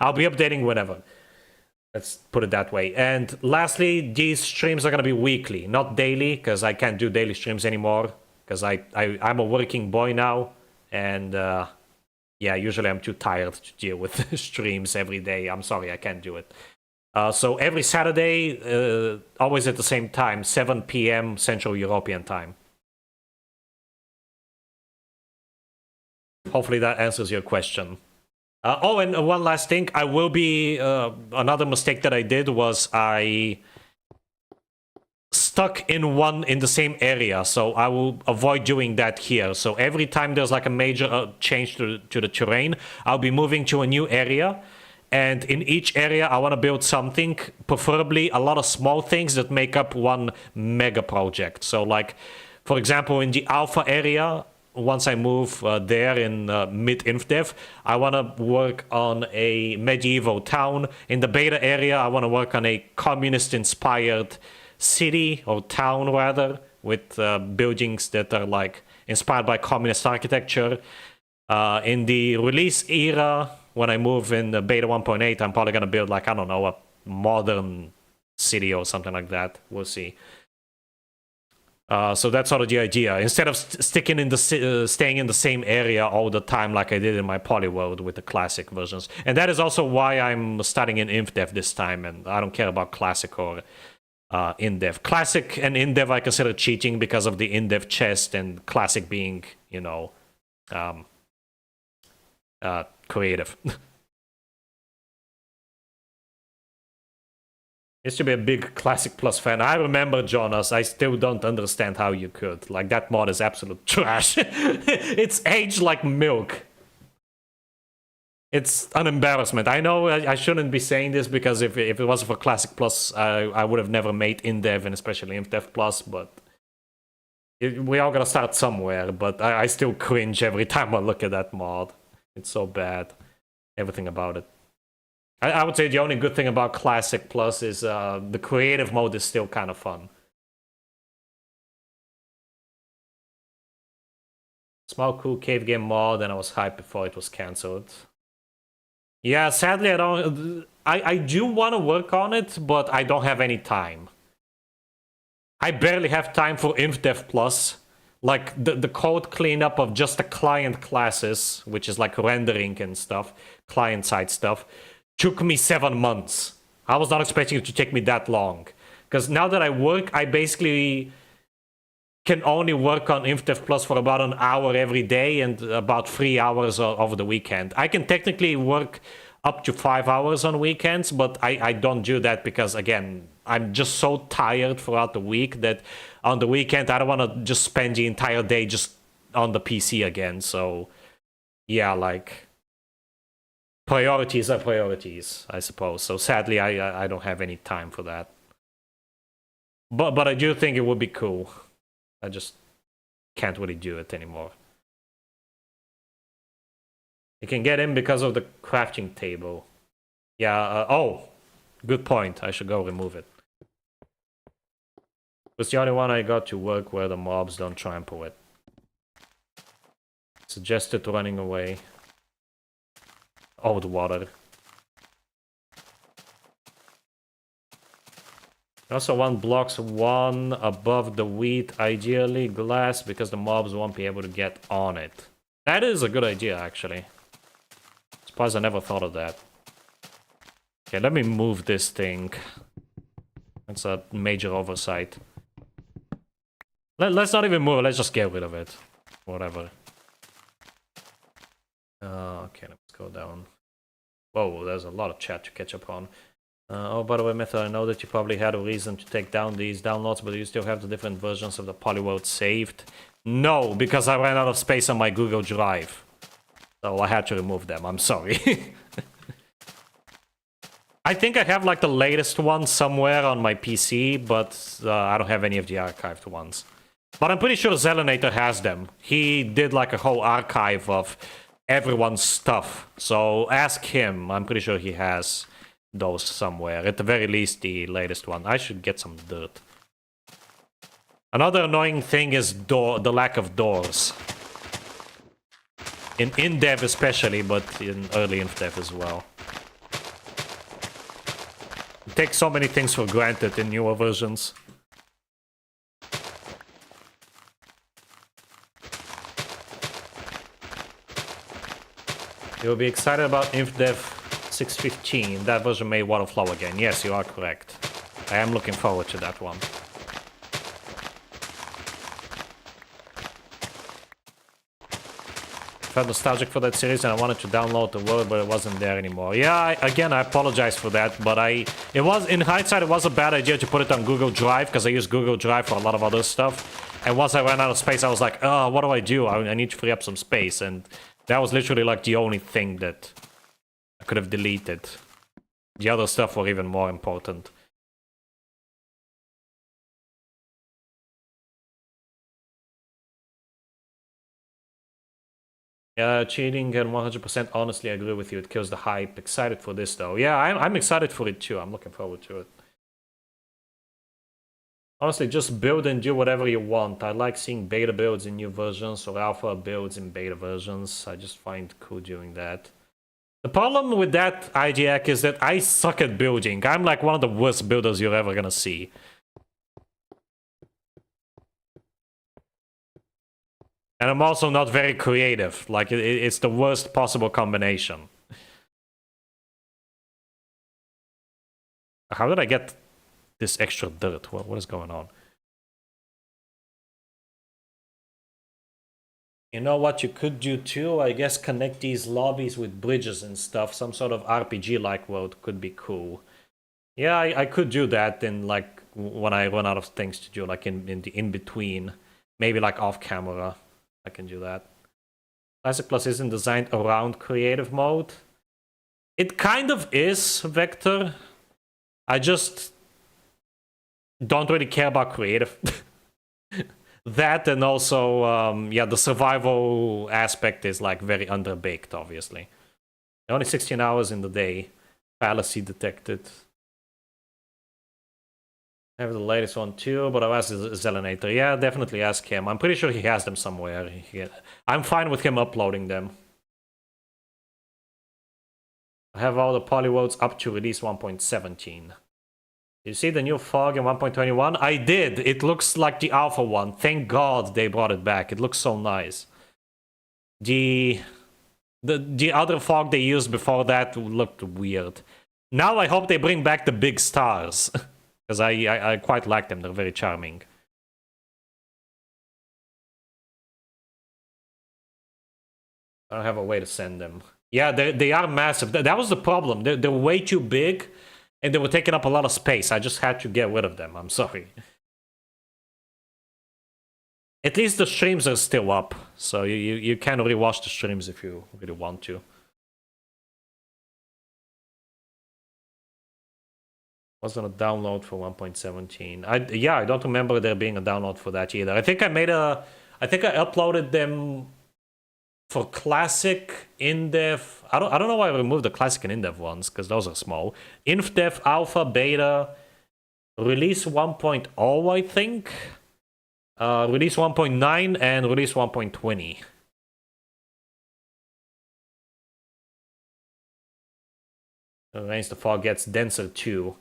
I'll be updating whenever. Let's put it that way. And lastly, these streams are gonna be weekly, not daily, because I can't do daily streams anymore. Because I'm a working boy now, and yeah, usually I'm too tired to deal with streams every day. I'm sorry, I can't do it. So every Saturday, always at the same time, 7 p.m. Central European time. Hopefully that answers your question. Oh, and one last thing. I will be... another mistake that I did was I stuck in the same area, so I will avoid doing that here. So every time there's like a major change to the terrain, I'll be moving to a new area, and in each area I want to build something, preferably a lot of small things that make up one mega project. So like, for example, in the alpha area, once I move there in mid-InfDev, I want to work on a medieval town. In the beta area, I want to work on a communist-inspired city, or town rather, with buildings that are like inspired by communist architecture. In the release era, when I move in the beta 1.8, I'm probably gonna build like, I don't know, a modern city or something like that. We'll see. So that's sort of the idea. Instead of staying in the same area all the time like I did in my Polyworld with the classic versions. And that is also why I'm starting in InfDev this time, and I don't care about classic or in-dev. Classic and in-dev I consider cheating because of the in-dev chest, and classic being, you know, creative. Used to be a big Classic Plus fan. I remember, Jonas. I still don't understand how you could. Like, that mod is absolute trash. It's aged like milk. It's an embarrassment. I know I shouldn't be saying this, because if it wasn't for Classic Plus, I would have never made InDev, and especially InDev Plus, but we all gotta start somewhere. But I still cringe every time I look at that mod. It's so bad. Everything about it. I would say the only good thing about Classic Plus is the creative mode is still kind of fun. Small cool cave game mod, and I was hyped before it was cancelled. Yeah, sadly I don't. I do want to work on it, but I don't have any time. I barely have time for InfDev Plus. Like, the code cleanup of just the client classes, which is like rendering and stuff, client-side stuff, took me 7 months. I was not expecting it to take me that long. Because now that I work, I basically can only work on InfDev Plus for about an hour every day and about 3 hours over the weekend. I can technically work up to 5 hours on weekends, but I don't do that because, again, I'm just so tired throughout the week that on the weekend I don't want to just spend the entire day just on the PC again. So, yeah, like, priorities are priorities, I suppose. So sadly, I don't have any time for that. But I do think it would be cool. I just can't really do it anymore. You can get in because of the crafting table. Yeah, oh, good point. I should go remove it. It's the only one I got to work where the mobs don't trample it. Suggested running away. Oh, the water. Also, one blocks one above the wheat, ideally glass, because the mobs won't be able to get on it. That is a good idea, actually. Surprised I never thought of that. Okay, let me move this thing. That's a major oversight. Let's not even move, let's just get rid of it. Whatever. Okay, let's go down. Whoa, there's a lot of chat to catch up on. Oh, by the way, Method, I know that you probably had a reason to take down these downloads, but you still have the different versions of the Polyworld saved? No, because I ran out of space on my Google Drive. So I had to remove them, I'm sorry. I think I have like the latest one somewhere on my PC, but I don't have any of the archived ones. But I'm pretty sure Zelenator has them. He did like a whole archive of everyone's stuff. So ask him. I'm pretty sure he has those somewhere. At the very least, the latest one. I should get some dirt. Another annoying thing is the lack of doors. In dev especially, but in early InfDev as well. You take so many things for granted in newer versions. You'll be excited about InfDev 6.15. That version made water flow again. Yes, you are correct. I am looking forward to that one. I felt nostalgic for that series and I wanted to download the world, but it wasn't there anymore. Yeah, again, I apologize for that, but it was, in hindsight, it was a bad idea to put it on Google Drive, because I use Google Drive for a lot of other stuff. And once I ran out of space, I was like, oh, what do? I need to free up some space, and that was literally like the only thing that I could have deleted. The other stuff were even more important. Yeah, cheating and 100% honestly, I agree with you. It kills the hype. Excited for this though. Yeah, I'm excited for it too. I'm looking forward to it. Honestly, just build and do whatever you want. I like seeing beta builds in new versions or alpha builds in beta versions. I just find cool doing that. The problem with that IGAC is that I suck at building. I'm like one of the worst builders you're ever gonna see. And I'm also not very creative. Like, it's the worst possible combination. How did I get this extra dirt? What is going on? You know what you could do too? I guess connect these lobbies with bridges and stuff. Some sort of RPG-like world could be cool. Yeah, I could do that in, like, when I run out of things to do, like in the in-between. Maybe like off-camera. I can do that. Classic Plus isn't designed around creative mode. It kind of is, Vector. I just don't really care about creative. That, and also, yeah, the survival aspect is like very underbaked, obviously. Only 16 hours in the day. Fallacy detected. I have the latest one too, but I'll ask Zelenator. Yeah, definitely ask him. I'm pretty sure he has them somewhere. I'm fine with him uploading them. I have all the polywodes up to release 1.17. You see the new fog in 1.21? I did! It looks like the alpha one. Thank God they brought it back. It looks so nice. The other fog they used before that looked weird. Now I hope they bring back the big stars. Because I quite like them. They're very charming. I don't have a way to send them. Yeah, they are massive. That was the problem. They're way too big. And they were taking up a lot of space. I just had to get rid of them. I'm sorry. At least the streams are still up. So you can rewatch the streams if you really want to. Wasn't a download for 1.17. Yeah, I don't remember there being a download for that either. I think I uploaded them for classic, in-dev. I don't know why I removed the classic and in-dev ones, because those are small. Inf-dev, alpha, beta, release 1.0, I think. Release 1.9 and release 1.20. Arrange the fog gets denser too.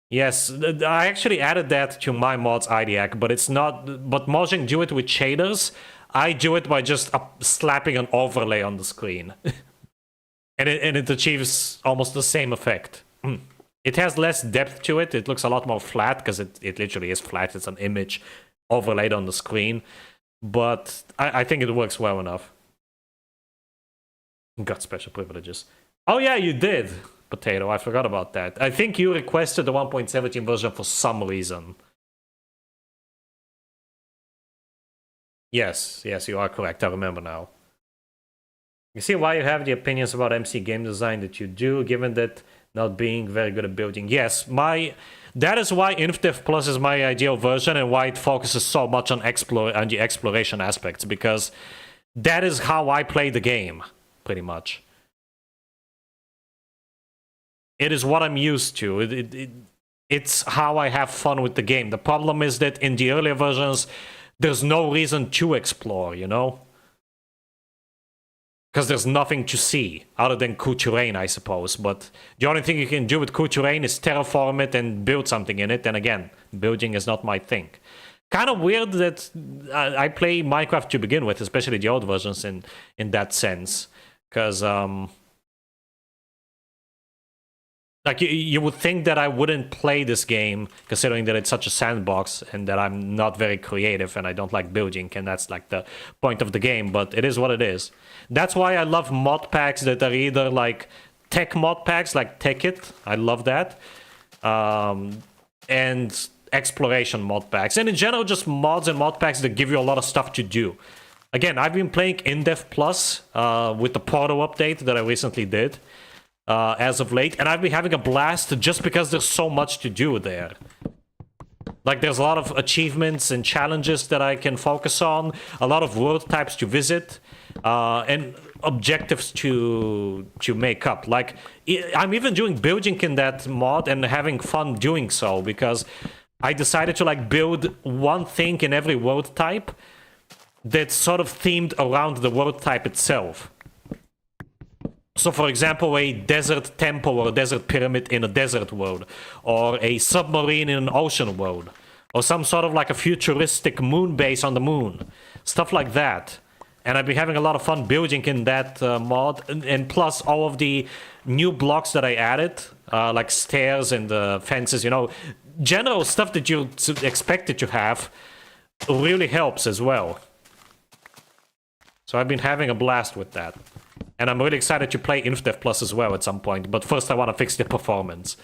Yes, I actually added that to my mods IDIAC, but it's not. But Mojang do it with shaders. I do it by just slapping an overlay on the screen. and it achieves almost the same effect. It has less depth to it. It looks a lot more flat because it literally is flat. It's an image overlaid on the screen. But I think it works well enough. Got special privileges. Oh yeah, you did, Potato. I forgot about that. I think you requested the 1.17 version for some reason. Yes, you are correct. I remember now. You see why you have the opinions about MC game design that you do, given that not being very good at building. Yes, that is why InfDev Plus is my ideal version and why it focuses so much on the exploration aspects, because that is how I play the game, pretty much. It is what I'm used to. It's how I have fun with the game. The problem is that in the earlier versions, there's no reason to explore, you know? Because there's nothing to see, other than Couture, I suppose. But the only thing you can do with Couture is terraform it and build something in it. And again, building is not my thing. Kind of weird that I play Minecraft to begin with, especially the old versions in that sense. Because, like, you would think that I wouldn't play this game, considering that it's such a sandbox and that I'm not very creative and I don't like building, and that's like the point of the game, but it is what it is. That's why I love mod packs that are either like tech mod packs, like Techit, I love that, and exploration mod packs, and in general just mods and mod packs that give you a lot of stuff to do. Again, I've been playing InDev Plus with the Portal update that I recently did. As of late, and I've been having a blast just because there's so much to do there. Like, there's a lot of achievements and challenges that I can focus on, a lot of world types to visit, and objectives to make up. Like, I'm even doing building in that mod and having fun doing so, because I decided to like build one thing in every world type that's sort of themed around the world type itself. So, for example, a desert temple or a desert pyramid in a desert world, or a submarine in an ocean world, or some sort of like a futuristic moon base on the moon. Stuff like that. And I've been having a lot of fun building in that mod, and plus all of the new blocks that I added, like stairs and fences, you know, general stuff that you expected to have really helps as well. So I've been having a blast with that. And I'm really excited to play InfDev Plus as well at some point, but first I want to fix the performance.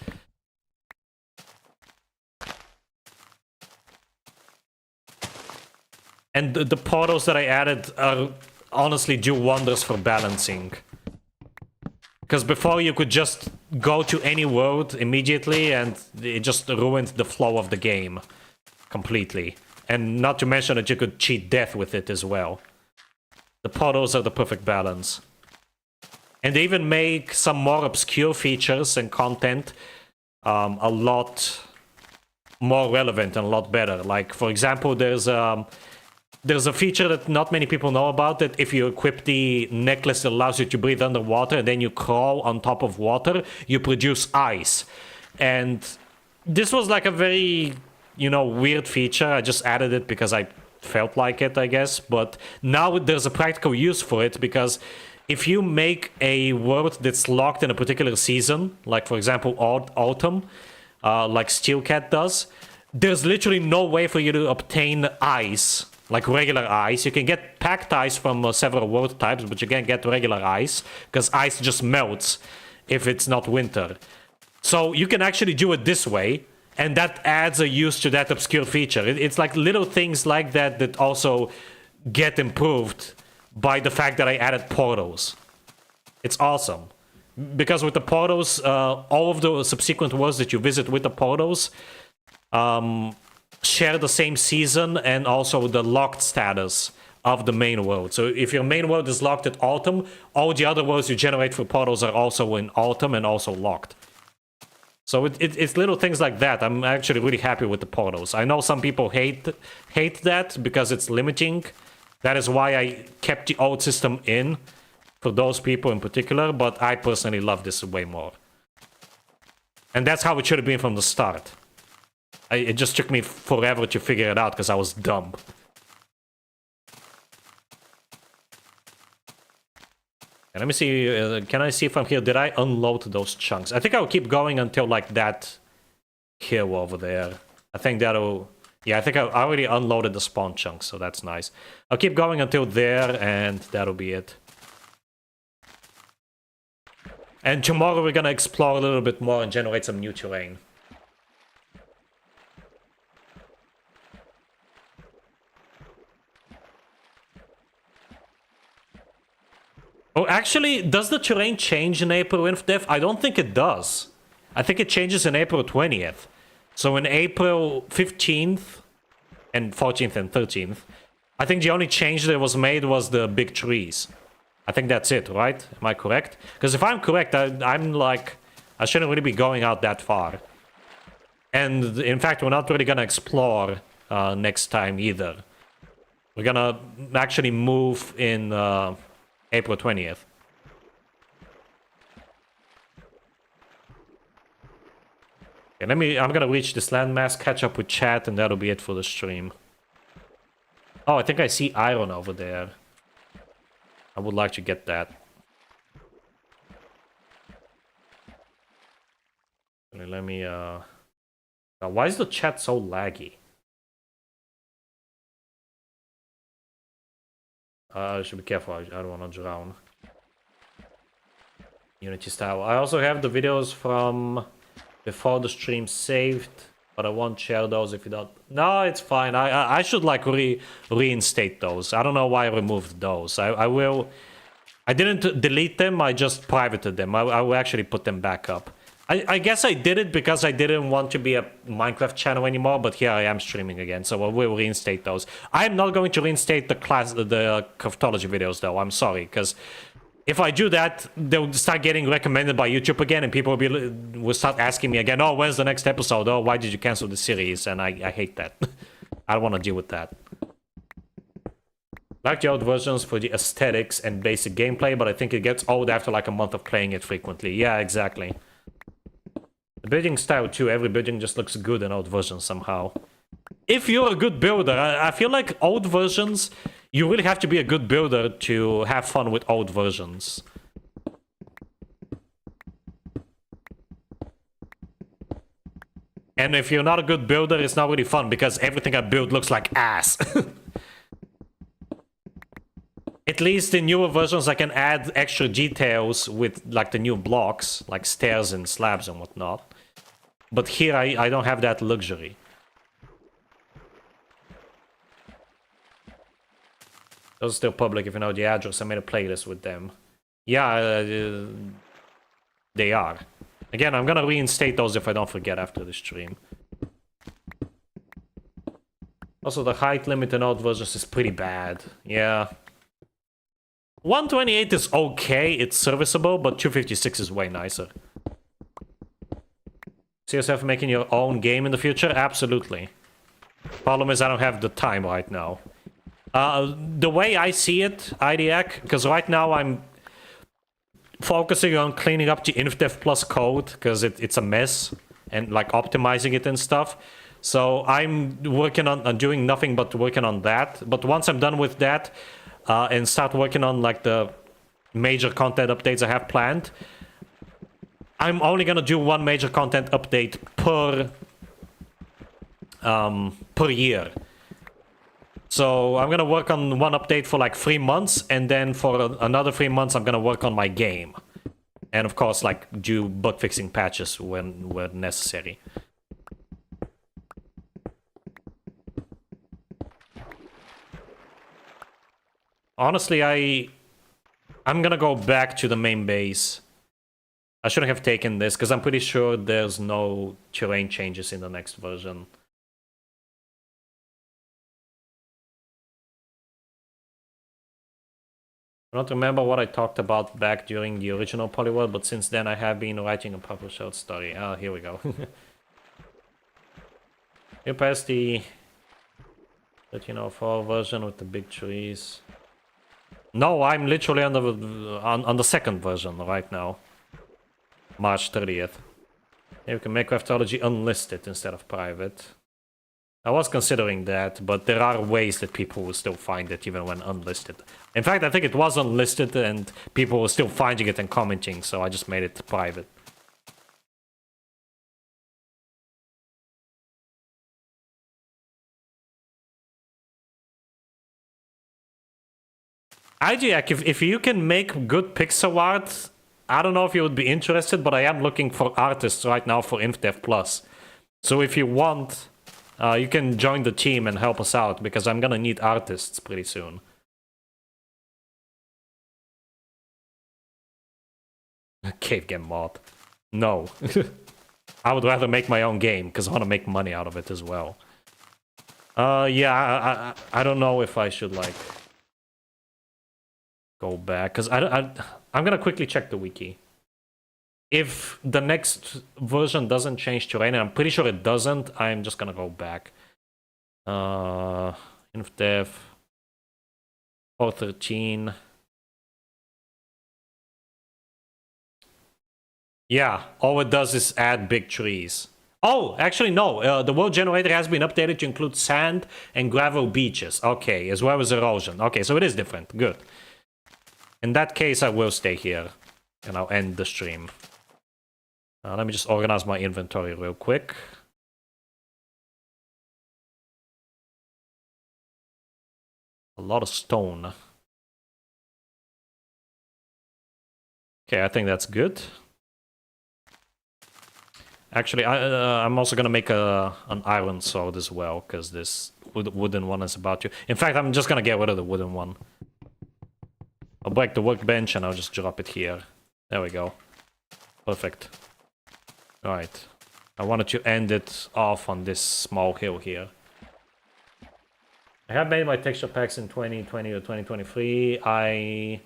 And the portals that I added are honestly do wonders for balancing. Because before you could just go to any world immediately and it just ruined the flow of the game completely. And not to mention that you could cheat death with it as well. The portals are the perfect balance. And they even make some more obscure features and content a lot more relevant and a lot better. Like, for example, there's a feature that not many people know about, that if you equip the necklace that allows you to breathe underwater and then you crawl on top of water, you produce ice. And this was like a very, you know, weird feature. I just added it because I felt like it, I guess. But now there's a practical use for it, because if you make a world that's locked in a particular season, like for example autumn, like Steelcat does, there's literally no way for you to obtain ice, like regular ice. You can get packed ice from several world types, but you can't get regular ice, because ice just melts if it's not winter. So you can actually do it this way, and that adds a use to that obscure feature. It's like little things like that that also get improved by the fact that I added portals. It's awesome. Because with the portals, all of the subsequent worlds that you visit with the portals share the same season and also the locked status of the main world. So if your main world is locked at autumn, all the other worlds you generate for portals are also in autumn and also locked. So it's little things like that. I'm actually really happy with the portals. I know some people hate that because it's limiting. That is why I kept the old system in, for those people in particular, but I personally love this way more. And that's how it should have been from the start. It just took me forever to figure it out because I was dumb. And let me see, can I see from here, did I unload those chunks? I think I'll keep going until like that hill over there. I think that'll... Yeah, I think I already unloaded the spawn chunks, so that's nice. I'll keep going until there, and that'll be it. And tomorrow we're gonna explore a little bit more and generate some new terrain. Oh, actually, does the terrain change in April InfDev? I don't think it does. I think it changes in April 20th. So in April 15th and 14th and 13th, I think the only change that was made was the big trees. I think that's it, right? Am I correct? Because if I'm correct, I'm like, I shouldn't really be going out that far. And in fact, we're not really gonna explore next time either. We're gonna actually move in April 20th. Okay, I'm gonna reach this landmass, catch up with chat, and that'll be it for the stream. Oh, I think I see iron over there. I would like to get that. Let me, why is the chat so laggy? I should be careful, I don't want to drown. Unity style. I also have the videos from before the stream saved, but I won't share those if you don't. No, it's fine. I should like reinstate those. I don't know why I removed those. I will. I didn't delete them. I just privated them. I will actually put them back up. I guess I did it because I didn't want to be a Minecraft channel anymore, but here I am streaming again, so I will reinstate those. I'm not going to reinstate the craftology videos though. I'm sorry, because if I do that, they'll start getting recommended by YouTube again, and people will start asking me again, oh, when's the next episode? Oh, why did you cancel the series? And I hate that. I don't want to deal with that. Like the old versions for the aesthetics and basic gameplay, but I think it gets old after like a month of playing it frequently. Yeah, exactly. The building style too, every building just looks good in old versions somehow. If you're a good builder, I feel like old versions, you really have to be a good builder to have fun with old versions. And if you're not a good builder, it's not really fun because everything I build looks like ass. At least in newer versions, I can add extra details with like the new blocks, like stairs and slabs and whatnot. But here I don't have that luxury. Those are still public if you know the address. I made a playlist with them. Yeah, they are. Again, I'm gonna reinstate those if I don't forget after the stream. Also, the height limit in old versions is pretty bad. Yeah. 128 is okay, it's serviceable, but 256 is way nicer. See yourself making your own game in the future? Absolutely. Problem is I don't have the time right now. The way I see it, IDAC, because right now I'm focusing on cleaning up the InfDev Plus code, because it's a mess, and like optimizing it and stuff. So I'm working on doing nothing but working on that. But once I'm done with that, and start working on like the major content updates I have planned, I'm only gonna do one major content update per year. So I'm gonna work on one update for like 3 months, and then for another 3 months I'm gonna work on my game, and of course like do bug fixing patches when necessary. Honestly, I'm gonna go back to the main base. I shouldn't have taken this, because I'm pretty sure there's no terrain changes in the next version. I don't remember what I talked about back during the original Polyworld, but since then I have been writing a proper short story. Ah, here we go. You passed the 1304 version with the big trees. No, I'm literally on the second version right now. March 30th. You can make Craftology unlisted instead of private. I was considering that, but there are ways that people will still find it even when unlisted. In fact, I think it was unlisted and people were still finding it and commenting, so I just made it private. IGAC, if you can make good pixel art, I don't know if you would be interested, but I am looking for artists right now for InfDev Plus. So if you want, you can join the team and help us out, because I'm gonna need artists pretty soon. Cave game mod. No. I would rather make my own game, because I want to make money out of it as well. Yeah, I don't know if I should, like, go back, because I'm gonna quickly check the wiki. If the next version doesn't change terrain, and I'm pretty sure it doesn't, I'm just gonna go back. InfDev 413. Yeah, all it does is add big trees. Oh, actually no, the world generator has been updated to include sand and gravel beaches. Okay, as well as erosion. Okay, so it is different. Good. In that case, I will stay here, and I'll end the stream. Let me just organize my inventory real quick. A lot of stone. Okay, I think that's good. Actually, I'm also gonna make an iron sword as well, because this wooden one is about to... In fact, I'm just gonna get rid of the wooden one. I'll break the workbench and I'll just drop it here. There we go. Perfect. Alright. I wanted to end it off on this small hill here. I have made my texture packs in 2020 or 2023. I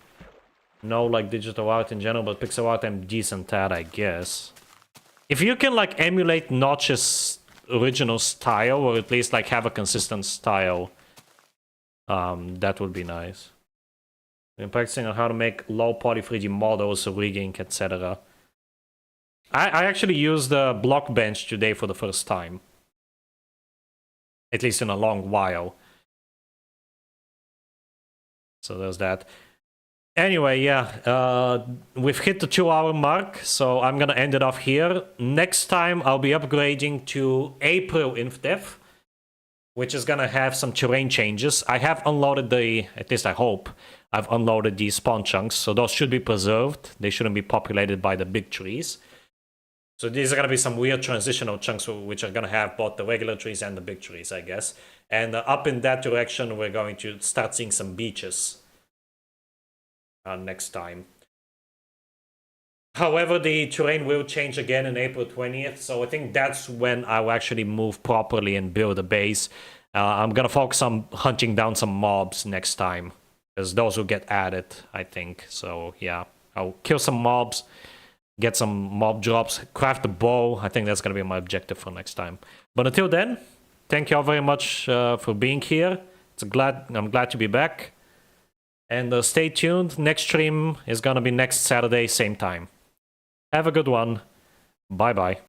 know like digital art in general, but pixel art I'm decent at, I guess. If you can like emulate Notch's original style, or at least like have a consistent style, That would be nice. I'm practicing on how to make low poly 3D models, rigging, etc. I actually used the Blockbench today for the first time. At least in a long while. So there's that. Anyway, yeah, we've hit the 2-hour mark, so I'm gonna end it off here. Next time, I'll be upgrading to April InfDev, which is gonna have some terrain changes. I have unloaded the, at least I hope, I've unloaded the spawn chunks, so those should be preserved. They shouldn't be populated by the big trees. So these are gonna be some weird transitional chunks which are gonna have both the regular trees and the big trees, I guess. And up in that direction, we're going to start seeing some beaches. Next time. However, the terrain will change again in April 20th, so I think that's when I'll actually move properly and build a base. I'm gonna focus on hunting down some mobs next time, because those will get added, I think. So yeah, I'll kill some mobs, get some mob drops, craft a bow. I think that's gonna be my objective for next time. But until then, thank you all very much for being here. I'm glad to be back. And stay tuned. Next stream is gonna be next Saturday, same time. Have a good one. Bye-bye.